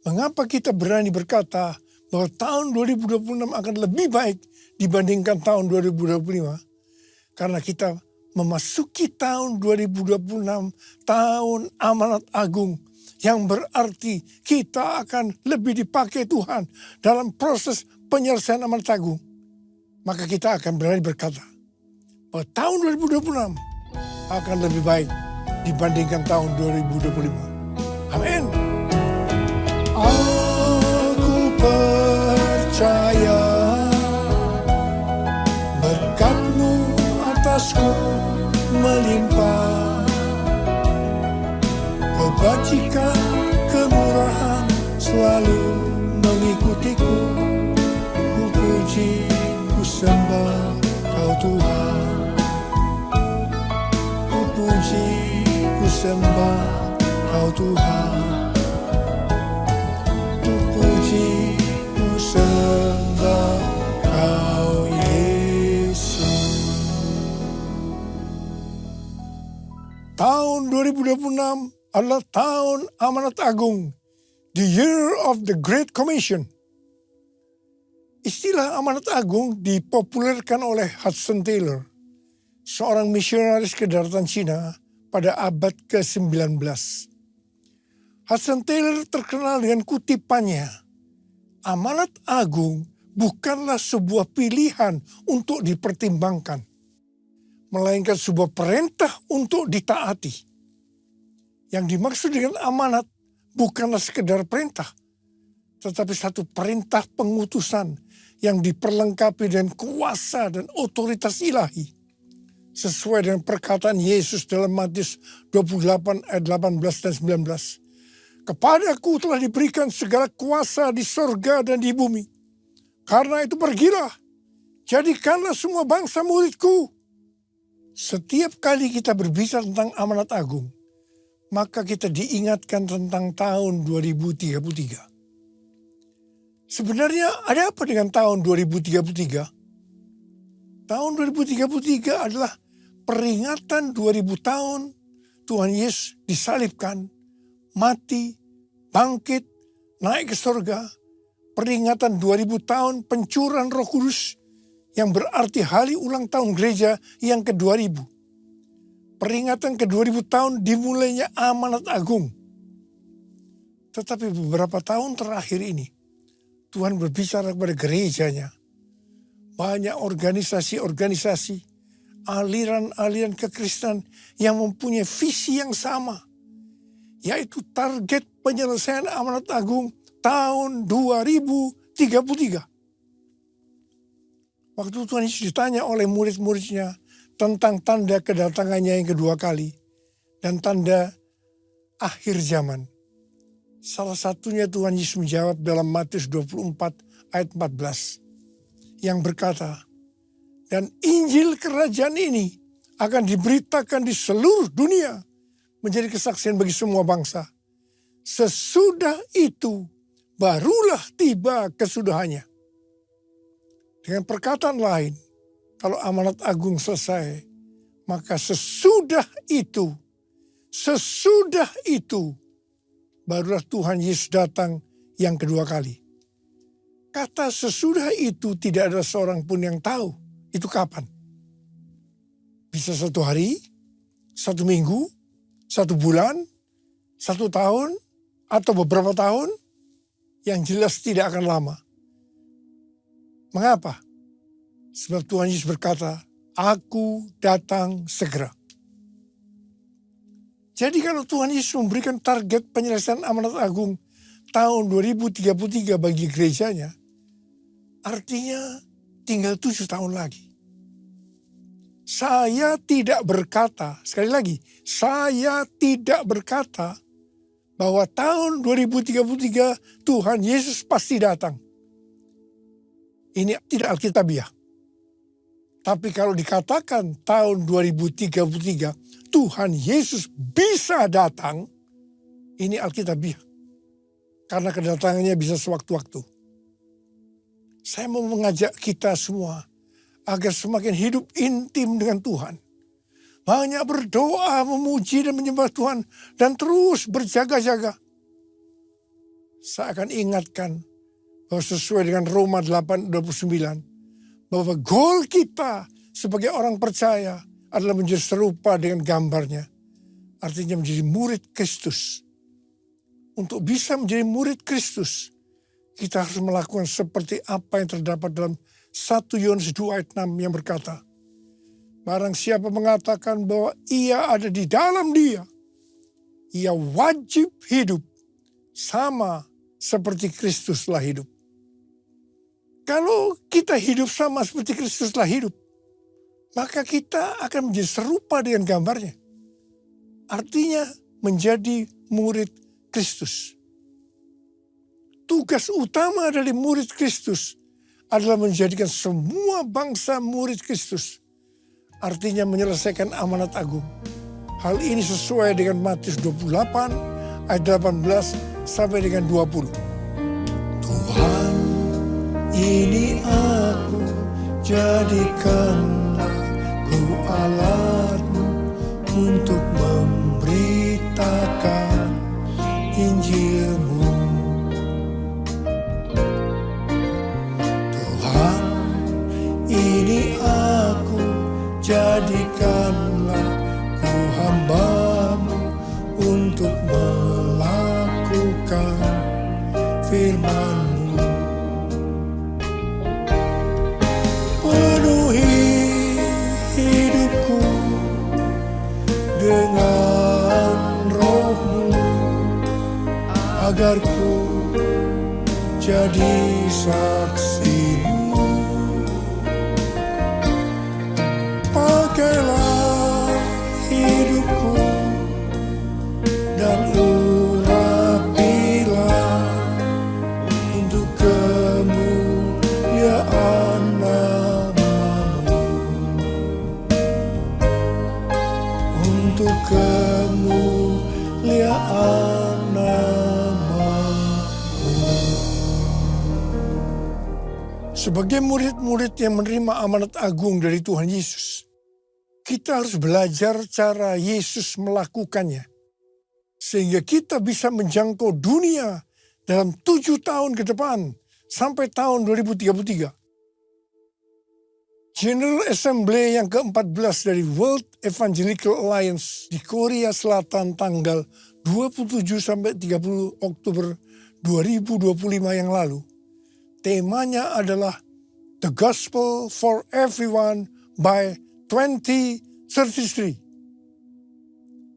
mengapa kita berani berkata bahwa tahun 2026 akan lebih baik dibandingkan tahun 2025. Karena kita memasuki tahun 2026, tahun amanat agung. Yang berarti kita akan lebih dipakai Tuhan dalam proses penyelesaian amanat agung. Maka kita akan berani berkata bahwa tahun 2026 akan lebih baik dibandingkan tahun 2025. Amin. Aku percaya berkat-Mu atasku melimpah, kebajikan, kemurahan selalu mengikutiku. Ku puji, ku sembah Kau Tuhan. Ku puji, ku sembah Kau Tuhan. Ku puji, ku sembah Kau Yesus. Tahun 2026 adalah tahun amanat agung. The year of the Great Commission. Istilah amanat agung dipopulerkan oleh Hudson Taylor, seorang misionaris ke daratan Cina pada abad ke-19. Hudson Taylor terkenal dengan kutipannya, amanat agung bukanlah sebuah pilihan untuk dipertimbangkan, melainkan sebuah perintah untuk ditaati. Yang dimaksud dengan amanat bukanlah sekedar perintah, tetapi satu perintah pengutusan yang diperlengkapi dengan kuasa dan otoritas ilahi. Sesuai dengan perkataan Yesus dalam Matius 28 ayat 18 dan 19. Kepadaku telah diberikan segala kuasa di sorga dan di bumi. Karena itu pergilah, jadikanlah semua bangsa muridku. Setiap kali kita berbicara tentang amanat agung, maka kita diingatkan tentang tahun 2033. Sebenarnya ada apa dengan tahun 2033? Tahun 2033 adalah peringatan 2000 tahun Tuhan Yesus disalibkan, mati, bangkit, naik ke surga. Peringatan 2000 tahun pencurahan Roh Kudus yang berarti hari ulang tahun gereja yang ke-2000. Peringatan ke-2000 tahun dimulainya amanat agung. Tetapi beberapa tahun terakhir ini, Tuhan berbicara kepada gerejanya. Banyak organisasi-organisasi, aliran-aliran kekristenan yang mempunyai visi yang sama. Yaitu target penyelesaian amanat agung tahun 2033. Waktu Tuhan Yesus ditanya oleh murid-muridnya tentang tanda kedatangannya yang kedua kali dan tanda akhir zaman. Salah satunya Tuhan Yesus menjawab dalam Matius 24 ayat 14 yang berkata, dan Injil kerajaan ini akan diberitakan di seluruh dunia menjadi kesaksian bagi semua bangsa. Sesudah itu barulah tiba kesudahannya. Dengan perkataan lain, kalau amanat agung selesai, maka sesudah itu barulah Tuhan Yesus datang yang kedua kali. Kata sesudah itu tidak ada seorang pun yang tahu itu kapan. Bisa 1 hari, 1 minggu, 1 bulan, 1 tahun, atau beberapa tahun, yang jelas tidak akan lama. Mengapa? Sebab Tuhan Yesus berkata, aku datang segera. Jadi kalau Tuhan Yesus memberikan target penyelesaian amanat agung tahun 2033 bagi gerejanya, artinya tinggal 7 tahun lagi. Saya tidak berkata, sekali lagi, saya tidak berkata bahwa tahun 2033 Tuhan Yesus pasti datang. Ini tidak alkitabiah. Tapi kalau dikatakan tahun 2033 Tuhan Yesus bisa datang, ini alkitabiah. Karena kedatangannya bisa sewaktu-waktu. Saya mau mengajak kita semua agar semakin hidup intim dengan Tuhan. Banyak berdoa, memuji dan menyembah Tuhan. Dan terus berjaga-jaga. Saya akan ingatkan bahwa sesuai dengan Roma 8:29. Bahwa goal kita sebagai orang percaya adalah menjadi serupa dengan gambarnya. Artinya menjadi murid Kristus. Untuk bisa menjadi murid Kristus, kita harus melakukan seperti apa yang terdapat dalam 1 Yohanes 2 ayat 6 yang berkata, barang siapa mengatakan bahwa ia ada di dalam dia, ia wajib hidup sama seperti Kristus telah hidup. Kalau kita hidup sama seperti Kristus telah hidup, maka kita akan menjadi serupa dengan gambarnya. Artinya menjadi murid Kristus. Tugas utama dari murid Kristus adalah menjadikan semua bangsa murid Kristus. Artinya menyelesaikan amanat agung. Hal ini sesuai dengan Matius 28 ayat 18 sampai dengan 20. Tuhan, ini aku, jadikanlah ku alatmu untuk memberitakan Injilmu. Tuhan, ini aku, jadikanlah ku hamba-Mu untuk melakukan firman-Mu. Penuhi hidupku dengan Roh-Mu, agar ku jadi saksi-Mu. Pakailah hidupku dan urapilah untuk kemuliaan nama-Mu. Untuk kemuliaan nama-Mu. Sebagai murid-murid yang menerima amanat agung dari Tuhan Yesus, kita harus belajar cara Yesus melakukannya. Sehingga kita bisa menjangkau dunia dalam 7 tahun ke depan sampai tahun 2033. General Assembly yang ke-14 dari World Evangelical Alliance di Korea Selatan tanggal 27 sampai 30 Oktober 2025 yang lalu. Temanya adalah The Gospel for Everyone by 2033.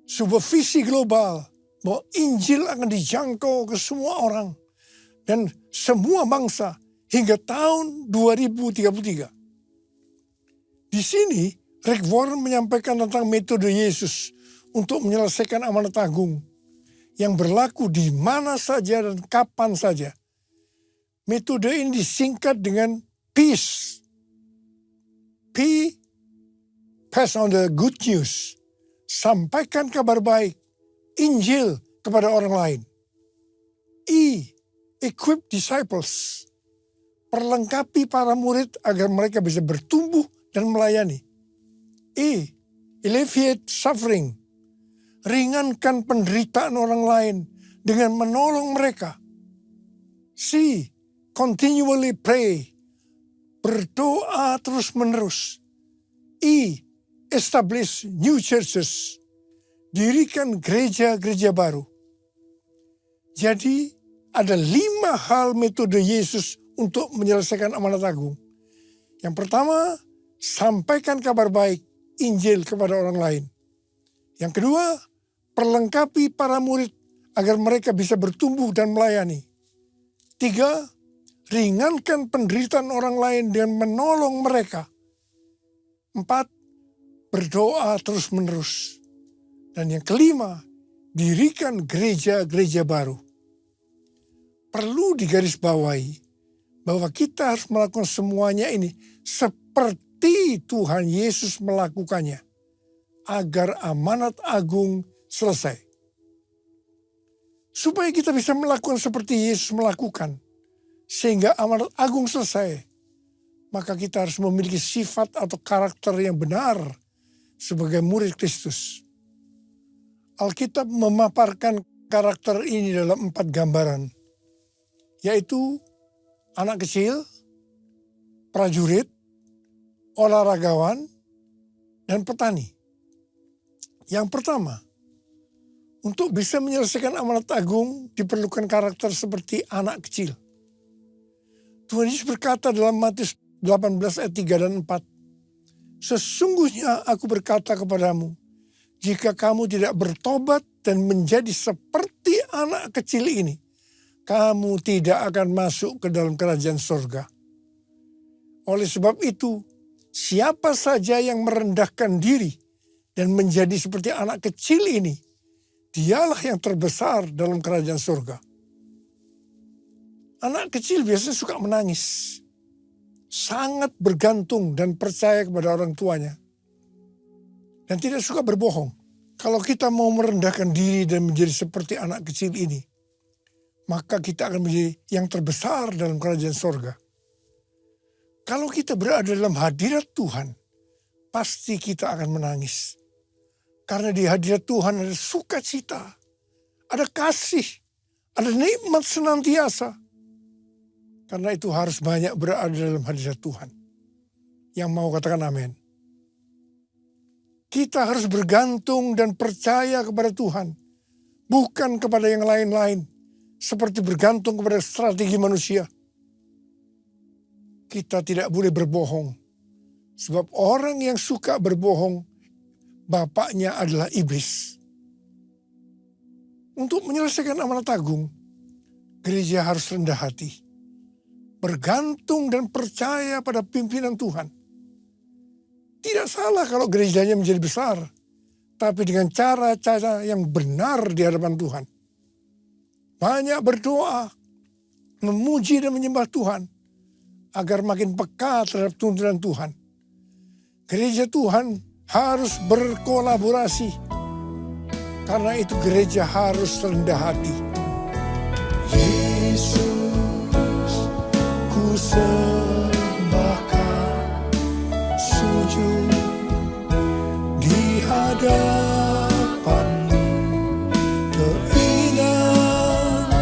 Sebuah visi global bahwa Injil akan dijangkau ke semua orang dan semua bangsa hingga tahun 2033. Di sini Rick Warren menyampaikan tentang metode Yesus untuk menyelesaikan amanat agung yang berlaku di mana saja dan kapan saja. Metode ini disingkat dengan peace. P, pass on the good news. Sampaikan kabar baik, Injil kepada orang lain. E, equip disciples. Perlengkapi para murid agar mereka bisa bertumbuh dan melayani. E, alleviate suffering. Ringankan penderitaan orang lain dengan menolong mereka. C, continually pray. Berdoa terus-menerus. E, establish new churches. dirikan gereja-gereja baru. Jadi ada 5 hal metode Yesus untuk menyelesaikan amanat agung. Yang pertama, sampaikan kabar baik, Injil kepada orang lain. Yang kedua, perlengkapi para murid agar mereka bisa bertumbuh dan melayani. 3, ringankan penderitaan orang lain dengan menolong mereka. 4, berdoa terus-menerus. Dan yang kelima, dirikan gereja-gereja baru. Perlu digarisbawahi bahwa kita harus melakukan semuanya ini seperti Tuhan Yesus melakukannya, agar amanat agung selesai. Supaya kita bisa melakukan seperti Yesus melakukan, sehingga amanat agung selesai, maka kita harus memiliki sifat atau karakter yang benar sebagai murid Kristus. Alkitab memaparkan karakter ini dalam 4 gambaran, yaitu anak kecil, prajurit, olahragawan, dan petani. Yang pertama, untuk bisa menyelesaikan amanat agung diperlukan karakter seperti anak kecil. Tuhan Yesus berkata dalam Matius 18 ayat 3 dan 4, "Sesungguhnya aku berkata kepadamu, jika kamu tidak bertobat dan menjadi seperti anak kecil ini, kamu tidak akan masuk ke dalam kerajaan surga." Oleh sebab itu, siapa saja yang merendahkan diri dan menjadi seperti anak kecil ini, dialah yang terbesar dalam kerajaan surga. Anak kecil biasanya suka menangis, sangat bergantung dan percaya kepada orang tuanya, dan tidak suka berbohong. Kalau kita mau merendahkan diri dan menjadi seperti anak kecil ini, maka kita akan menjadi yang terbesar dalam kerajaan surga. Kalau kita berada dalam hadirat Tuhan, pasti kita akan menangis. Karena di hadirat Tuhan ada sukacita, ada kasih, ada nikmat senantiasa. Karena itu harus banyak berada dalam hadirat Tuhan. Yang mau katakan amin. Kita harus bergantung dan percaya kepada Tuhan, bukan kepada yang lain-lain. Seperti bergantung kepada strategi manusia. Kita tidak boleh berbohong. Sebab orang yang suka berbohong, bapaknya adalah iblis. Untuk menyelesaikan amanat agung, gereja harus rendah hati. Bergantung dan percaya pada pimpinan Tuhan. Tidak salah kalau gerejanya menjadi besar, tapi dengan cara-cara yang benar di hadapan Tuhan. Banyak berdoa, memuji dan menyembah Tuhan, agar makin peka terhadap tuntunan Tuhan. Gereja Tuhan harus berkolaborasi, karena itu gereja harus rendah hati. Yesus, ku sembahkan, sujud di hadapan-Mu, keinginan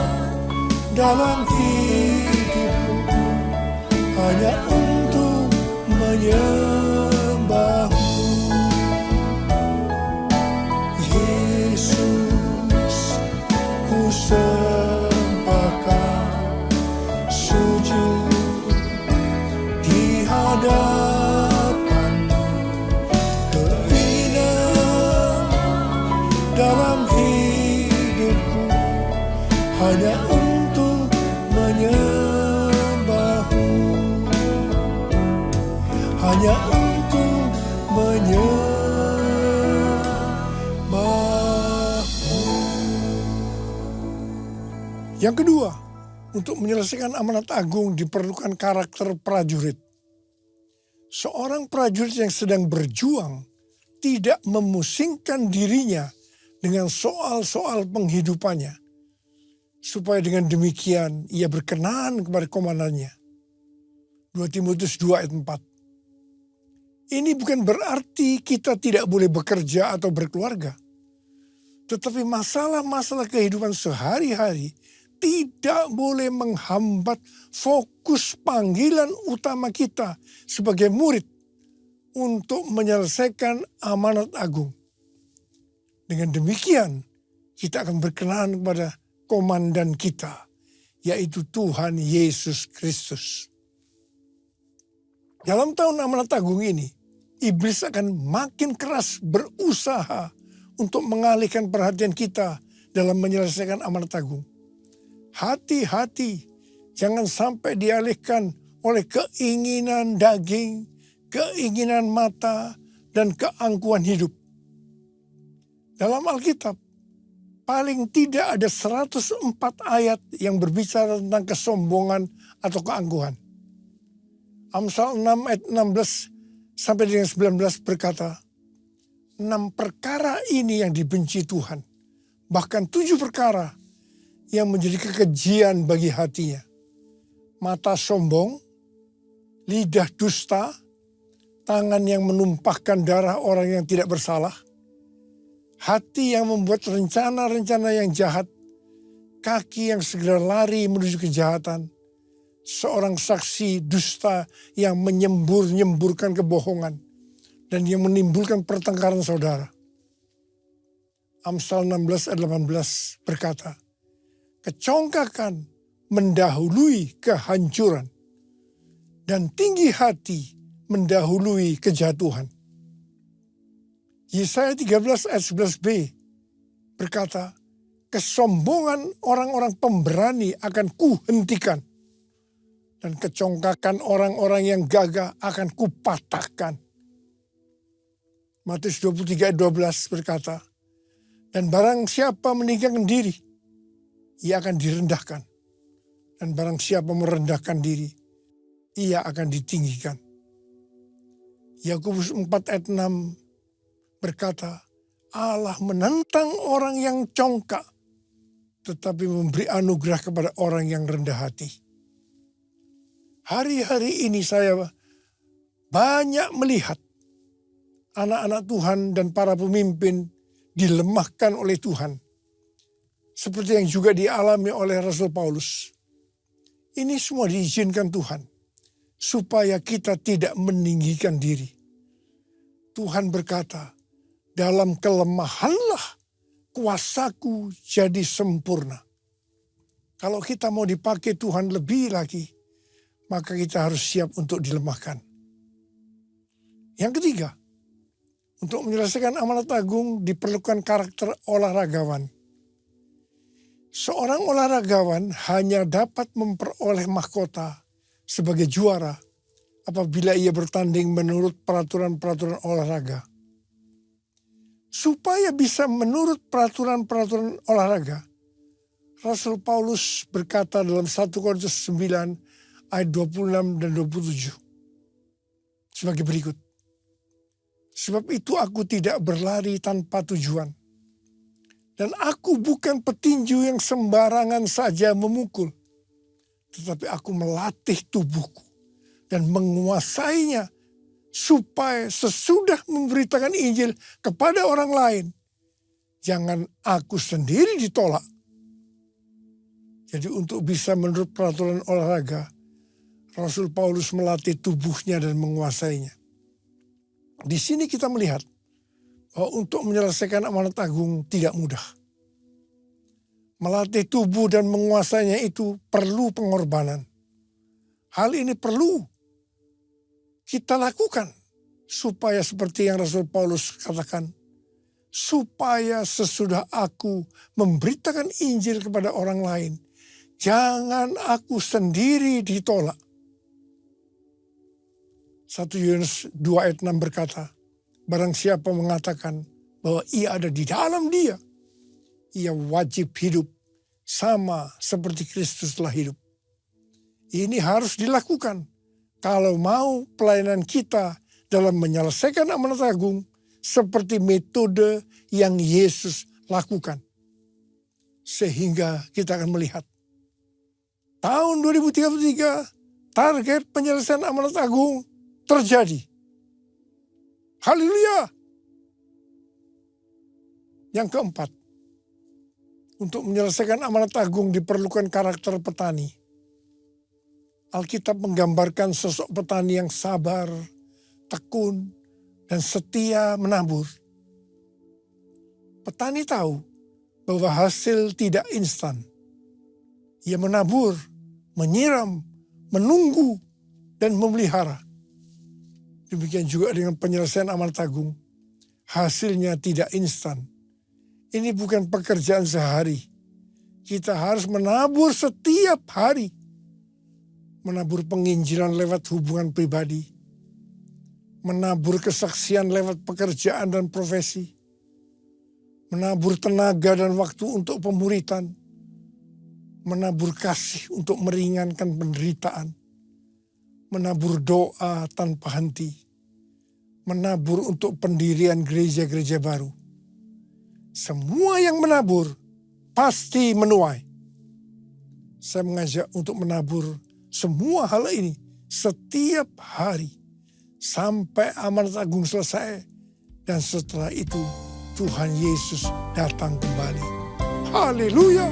dalam hidupku hanya untuk menyembah-Mu. Yesus, ku sembahkan, sujud di hadapan-Mu, keinginan dalam hidupku hanya untuk menyembah-Mu, hanya untuk menyembah-Mu. Yang kedua, untuk menyelesaikan amanat agung diperlukan karakter prajurit. Seorang prajurit yang sedang berjuang tidak memusingkan dirinya dengan soal-soal penghidupannya, supaya dengan demikian ia berkenan kepada komandannya. 2 Timotius 2 ayat 4. Ini bukan berarti kita tidak boleh bekerja atau berkeluarga. Tetapi masalah-masalah kehidupan sehari-hari tidak boleh menghambat fokus panggilan utama kita sebagai murid untuk menyelesaikan amanat agung. Dengan demikian, kita akan berkenan kepada komandan kita, yaitu Tuhan Yesus Kristus. Dalam tahun amanat agung ini, iblis akan makin keras berusaha untuk mengalihkan perhatian kita dalam menyelesaikan amanat agung. Hati-hati, jangan sampai dialihkan oleh keinginan daging, keinginan mata, dan keangkuhan hidup. Dalam Alkitab, paling tidak ada 104 ayat yang berbicara tentang kesombongan atau keangkuhan. Amsal 6 ayat 16 sampai dengan 19 berkata, 6 perkara ini yang dibenci Tuhan, bahkan 7 perkara yang menjadi kekejian bagi hatinya. Mata sombong, lidah dusta, tangan yang menumpahkan darah orang yang tidak bersalah, hati yang membuat rencana-rencana yang jahat, kaki yang segera lari menuju kejahatan, seorang saksi dusta yang menyembur-nyemburkan kebohongan dan yang menimbulkan pertengkaran saudara. Amsal 16 ayat 18 berkata, kecongkakan mendahului kehancuran dan tinggi hati mendahului kejatuhan. Yesaya 13 ayat 11b berkata, kesombongan orang-orang pemberani akan kuhentikan, dan kecongkakan orang-orang yang gagah akan kupatahkan. Matius 23 ayat 12 berkata, dan barang siapa meninggikan diri, ia akan direndahkan. Dan barang siapa merendahkan diri, ia akan ditinggikan. Yakobus 4 ayat 6 berkata, Allah menentang orang yang congkak, tetapi memberi anugerah kepada orang yang rendah hati. Hari-hari ini saya banyak melihat anak-anak Tuhan dan para pemimpin dilemahkan oleh Tuhan. Seperti yang juga dialami oleh Rasul Paulus. Ini semua diizinkan Tuhan, supaya kita tidak meninggikan diri. Tuhan berkata, dalam kelemahanlah kuasaku jadi sempurna. Kalau kita mau dipakai Tuhan lebih lagi, maka kita harus siap untuk dilemahkan. Yang ketiga, untuk menyelesaikan amanat agung diperlukan karakter olahragawan. Seorang olahragawan hanya dapat memperoleh mahkota sebagai juara apabila ia bertanding menurut peraturan-peraturan olahraga. Supaya bisa menurut peraturan-peraturan olahraga, Rasul Paulus berkata dalam 1 Korintus 9 ayat 26 dan 27 sebagai berikut. Sebab itu aku tidak berlari tanpa tujuan. Dan aku bukan petinju yang sembarangan saja memukul. Tetapi aku melatih tubuhku dan menguasainya supaya sesudah memberitakan Injil kepada orang lain, jangan aku sendiri ditolak. Jadi untuk bisa menurut peraturan olahraga, Rasul Paulus melatih tubuhnya dan menguasainya. Di sini kita melihat bahwa untuk menyelesaikan amanat agung tidak mudah. Melatih tubuh dan menguasainya itu perlu pengorbanan. Hal ini perlu kita lakukan supaya seperti yang Rasul Paulus katakan, supaya sesudah aku memberitakan Injil kepada orang lain, jangan aku sendiri ditolak. 1 Yohanes 2 ayat 6 berkata, barang siapa mengatakan bahwa ia ada di dalam dia, ia wajib hidup sama seperti Kristus telah hidup. Ini harus dilakukan kalau mau pelayanan kita dalam menyelesaikan amanat agung seperti metode yang Yesus lakukan. Sehingga kita akan melihat tahun 2033 target penyelesaian amanat agung terjadi. Haleluya. Yang keempat, untuk menyelesaikan amanat agung diperlukan karakter petani. Alkitab menggambarkan sosok petani yang sabar, tekun, dan setia menabur. Petani tahu bahwa hasil tidak instan. Ia menabur, menyiram, menunggu, dan memelihara. Demikian juga dengan penyelesaian amanat agung. Hasilnya tidak instan. Ini bukan pekerjaan sehari. Kita harus menabur setiap hari. Menabur penginjilan lewat hubungan pribadi. Menabur kesaksian lewat pekerjaan dan profesi. Menabur tenaga dan waktu untuk pemuritan. Menabur kasih untuk meringankan penderitaan. Menabur doa tanpa henti. Menabur untuk pendirian gereja-gereja baru. Semua yang menabur pasti menuai. Saya mengajak untuk menabur semua hal ini setiap hari. Sampai amanat agung selesai. Dan setelah itu Tuhan Yesus datang kembali. Haleluya.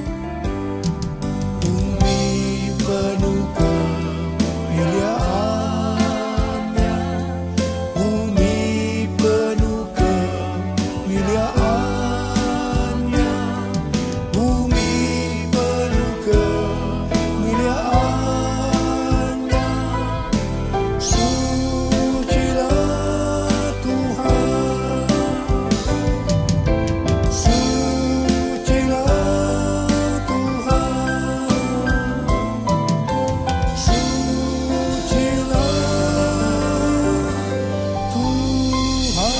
Bumi penuh kemuliaan-Nya. Bumi penuh kemuliaan-Nya. Bumi penuh kemuliaan-Nya. Sucilah Tuhan. Sucilah Tuhan. Sucilah Tuhan.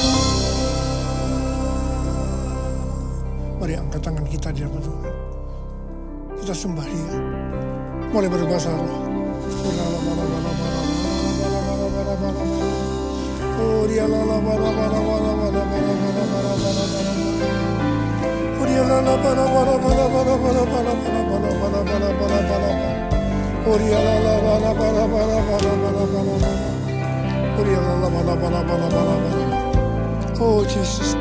Mari angkat tangan kita di hadapan Tuhan. Kita sembah Dia. Mulai berbahasa roh. Oh dia lala bara bara bara bara bara bara bara bara bara. Oh dia lala bara bara bara bara bara bara bara bara bara bara bara bara. Oh dia lala bara bara bara bara bara bara bara. Oh dia lala bara bara bara bara bara. Oh Jesus,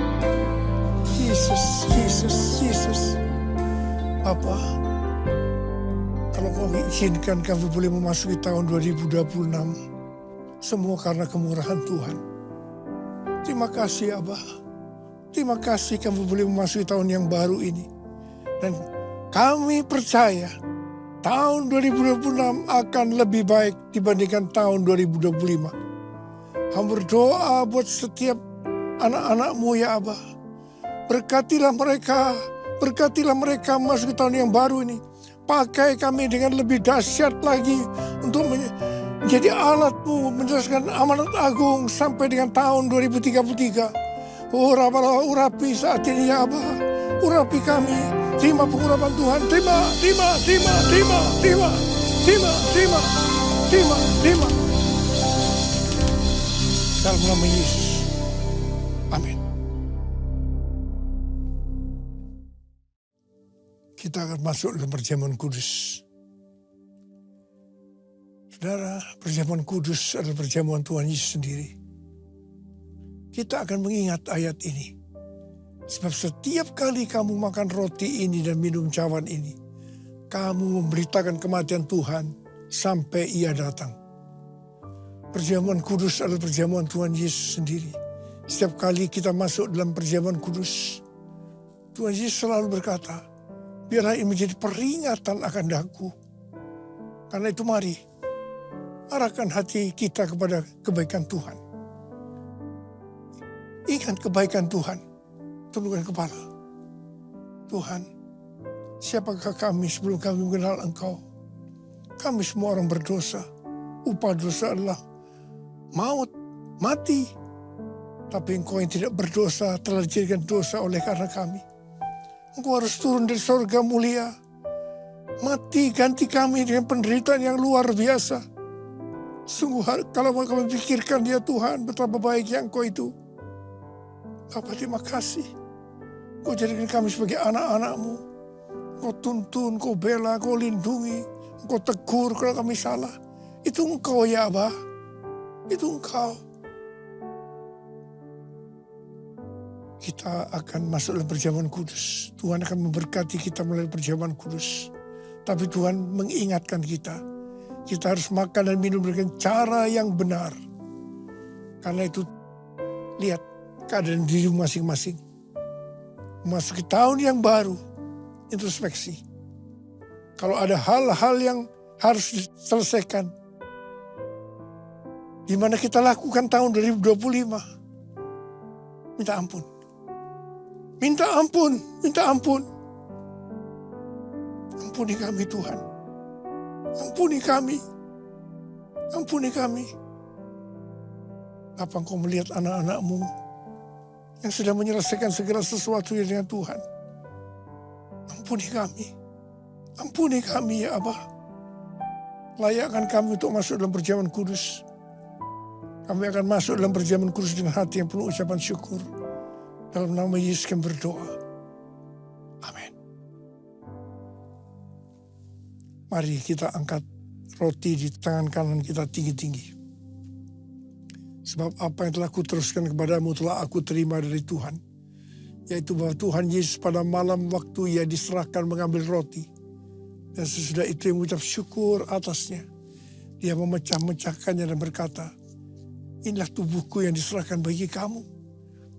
Jesus, Jesus, Jesus. Bapa, kalau Kau izinkan kami boleh memasuki tahun 2026, semua karena kemurahan Tuhan. Terima kasih Abah. Terima kasih kami boleh memasuki tahun yang baru ini. Dan kami percaya tahun 2026 akan lebih baik dibandingkan tahun 2025. Kami berdoa buat setiap anak-anak-Mu ya Abah. Berkatilah mereka masuk ke tahun yang baru ini. Pakai kami dengan lebih dahsyat lagi untuk menjadi alat-Mu menjelaskan amanat agung sampai dengan tahun 2033. Oh urapi saat ini ya Abah. Urapi kami. Terima pengurapan Tuhan. Terima. Dalam nama Yesus. Amin. Kita akan masuk dalam perjamuan kudus. Saudara, perjamuan kudus adalah perjamuan Tuhan Yesus sendiri. Kita akan mengingat ayat ini. Sebab setiap kali kamu makan roti ini dan minum cawan ini, kamu memberitakan kematian Tuhan sampai Ia datang. Perjamuan kudus adalah perjamuan Tuhan Yesus sendiri. Setiap kali kita masuk dalam perjamuan kudus, Tuhan Yesus selalu berkata, biarlah ini menjadi peringatan akan daku. Karena itu mari, arahkan hati kita kepada kebaikan Tuhan. Ingat kebaikan Tuhan, tundukkan kepala. Tuhan, siapakah kami sebelum kami mengenal Engkau? Kami semua orang berdosa. Upah dosa adalah maut, mati. Tapi Engkau yang tidak berdosa telah dijadikan dosa oleh karena kami. Engkau harus turun dari surga mulia. Mati ganti kami dengan penderitaan yang luar biasa. Sungguh kalau kami pikirkan dia Tuhan, betapa baiknya Engkau itu. Bapa, terima kasih. Engkau jadikan kami sebagai anak-anak-Mu. Engkau tuntun, Engkau bela, Engkau lindungi. Engkau tegur kalau kami salah. Itu Engkau ya Abah. Itu Engkau. Kita akan masuk dalam perjamuan kudus. Tuhan akan memberkati kita melalui perjamuan kudus. Tapi Tuhan mengingatkan kita. Kita harus makan dan minum dengan cara yang benar. Karena itu, lihat keadaan diri masing-masing. memasuki tahun yang baru, introspeksi. Kalau ada hal-hal yang harus diselesaikan, di mana kita lakukan tahun 2025, minta ampun. Minta ampun, minta ampun. Ampuni kami Tuhan. Ampuni kami. Ampuni kami. Apa engkau melihat anak-anak-mu yang sedang menyelesaikan segala sesuatu dengan Tuhan? Ampuni kami. Ampuni kami ya Abah. Layakkan kami untuk masuk dalam perjamuan kudus. Kami akan masuk dalam perjamuan kudus dengan hati yang penuh ucapan syukur. Dalam nama Yesus kami berdoa. Amin. Mari kita angkat roti di tangan kanan kita tinggi-tinggi. Sebab apa yang telah kuteruskan kepadamu telah aku terima dari Tuhan. Yaitu bahwa Tuhan Yesus pada malam waktu ia diserahkan mengambil roti. Dan sesudah itu ia mengucap syukur atasnya. Dia memecah-mecahkannya dan berkata, inilah tubuhku yang diserahkan bagi kamu.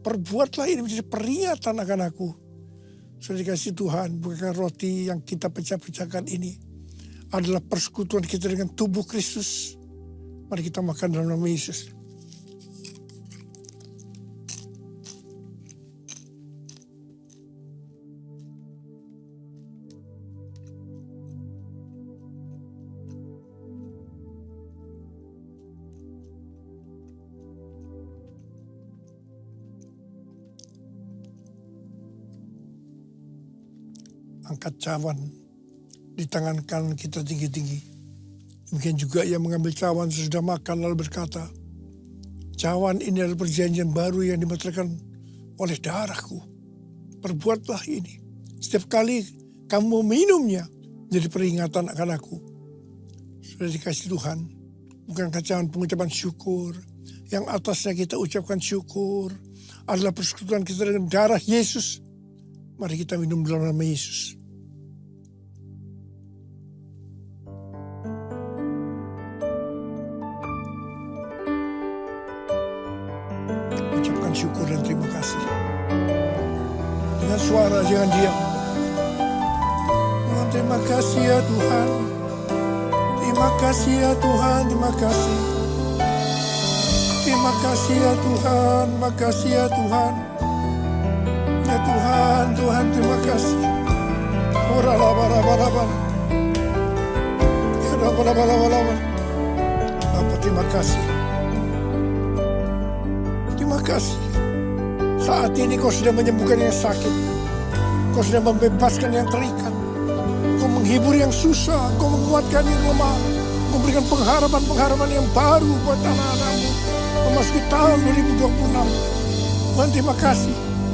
Perbuatlah ini menjadi peringatan akan aku. Sudah dikasih Tuhan, bukan roti yang kita pecah-pecahkan ini adalah persekutuan kita dengan tubuh Kristus. Mari kita makan dalam nama Yesus. Angkat cawan di tangan kanan kita tinggi-tinggi. Demikian juga ia mengambil cawan sesudah makan lalu berkata, cawan ini adalah perjanjian baru yang dimeteraikan oleh darahku. Perbuatlah ini. Setiap kali kamu meminumnya, jadi peringatan akan aku. Sudah dikasih Tuhan, bukan cawan pengucapan syukur. Yang atasnya kita ucapkan syukur adalah persekutuan kita dengan darah Yesus. Mari kita minum dalam nama Yesus. Ucapkan syukur dan terima kasih. Dengan suara jangan diam. Tuhan, terima kasih ya Tuhan. Terima kasih ya Tuhan, terima kasih. Terima kasih ya Tuhan, makasih ya Tuhan. Ya Tuhan, Tuhan terima kasih. Ora laba. Ya laba. Bapa terima kasih. Terima kasih. Saat ini kau sudah menyembuhkan yang sakit. Kau sudah membebaskan yang terikat. Kau menghibur yang susah. Kau menguatkan yang lemah. Kau memberikan pengharapan yang baru buat anak-anakmu. Memasuki tahun 2026. Tuhan terima kasih.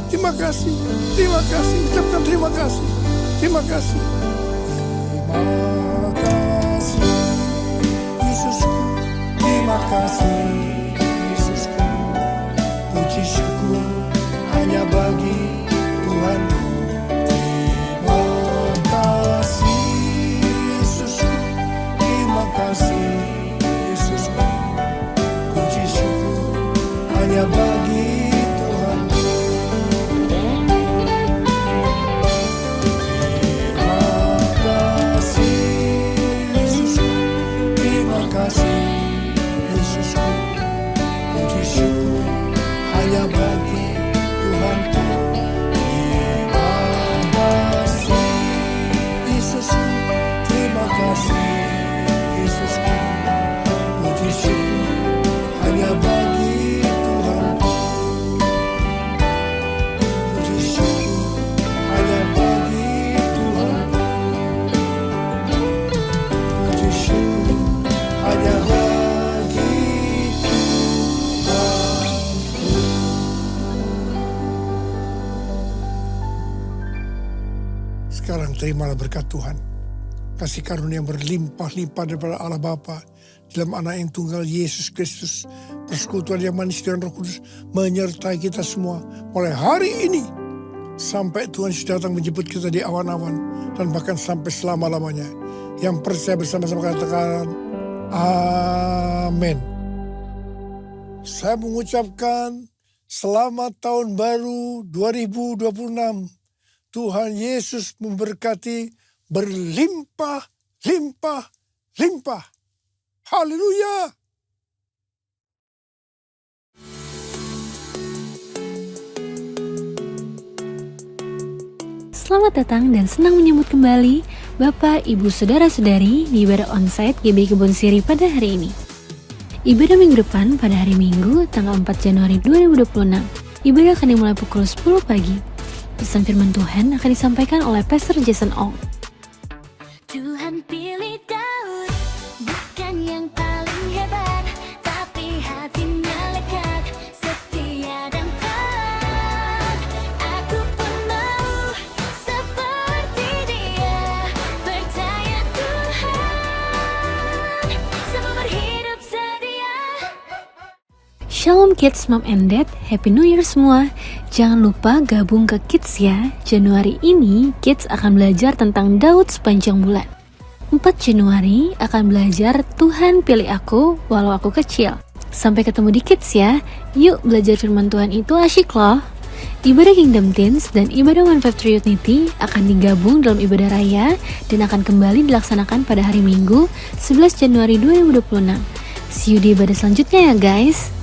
Terima kasih, terima kasih, ucapkan terima kasih, terima kasih. Terima kasih, Yesusku, terima kasih, Yesusku. Puji syukur hanya bagi Tuhanku. Terima kasih, Yesusku, terima kasih, Yesusku. Puji syukur hanya bagi sekarang terimalah berkat Tuhan. Kasih karunia yang berlimpah-limpah daripada Allah Bapa dalam anak yang tunggal Yesus Kristus. Persekutuan yang manis dengan Roh Kudus menyertai kita semua mulai hari ini. Sampai Tuhan Yesus datang menjemput kita di awan-awan. Dan bahkan sampai selama-lamanya. Yang percaya bersama-sama katakan amin. Saya mengucapkan selamat tahun baru 2026. Tuhan Yesus memberkati berlimpah, limpah, limpah. Haleluya. Selamat datang dan senang menyambut kembali Bapak, Ibu, Saudara-saudari di ibadah onsite GBI Kebon Siri pada hari ini. Ibadah minggu depan pada hari Minggu tanggal 4 Januari 2026. Ibadah akan dimulai pukul 10 pagi. Pesan firman Tuhan akan disampaikan oleh Pastor Jason Ong. Tuhan pilih Daud, bukan yang paling hebat, tapi hatinya lekat, setia dan taat. Aku pun mau seperti dia, percaya Tuhan, seumur hidup setia. Shalom Kids, Mom and Dad, Happy New Year semua. Jangan lupa gabung ke Kids ya. Januari ini Kids akan belajar tentang Daud sepanjang bulan. 4 Januari akan belajar Tuhan pilih aku walau aku kecil. Sampai ketemu di Kids ya. Yuk belajar firman Tuhan itu asyik loh. Ibadah Kingdom Teens dan ibadah 153 Unity akan digabung dalam ibadah raya dan akan kembali dilaksanakan pada hari Minggu 11 Januari 2026. See you di ibadah selanjutnya ya guys.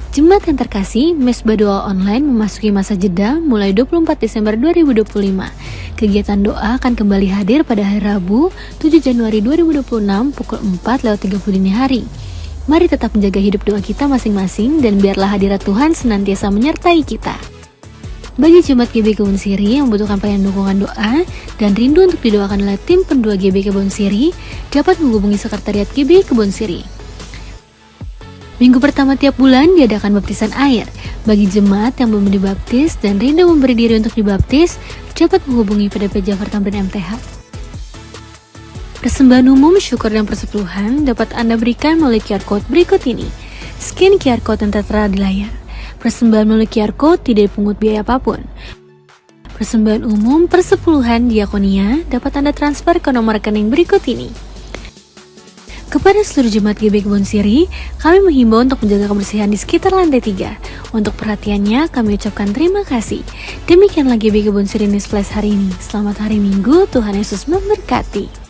Jemaat yang terkasih, Mesbah Doa Online memasuki masa jeda mulai 24 Desember 2025. Kegiatan doa akan kembali hadir pada hari Rabu, 7 Januari 2026 pukul 4:30 dini hari. Mari tetap menjaga hidup doa kita masing-masing dan biarlah hadirat Tuhan senantiasa menyertai kita. Bagi jemaat GBI Kebon Siri yang membutuhkan pelayanan dukungan doa dan rindu untuk didoakan oleh tim pendua GBI Kebon Siri, dapat menghubungi sekretariat GBI Kebon Siri. Minggu pertama tiap bulan diadakan baptisan air. Bagi jemaat yang belum dibaptis dan rindu memberi diri untuk dibaptis, dapat menghubungi PDP Jafar Tamrin MTH. Persembahan umum, syukur dan persepuluhan dapat Anda berikan melalui QR Code berikut ini. Scan QR Code yang tertera di layar. Persembahan melalui QR Code tidak dipungut biaya apapun. Persembahan umum, persepuluhan, diakonia dapat Anda transfer ke nomor rekening berikut ini. Kepada seluruh jemaat GBI Kebon Siri, kami menghimbau untuk menjaga kebersihan di sekitar lantai 3. Untuk perhatiannya, kami ucapkan terima kasih. Demikianlah GBI Kebon Siri News Flash hari ini. Selamat hari Minggu, Tuhan Yesus memberkati.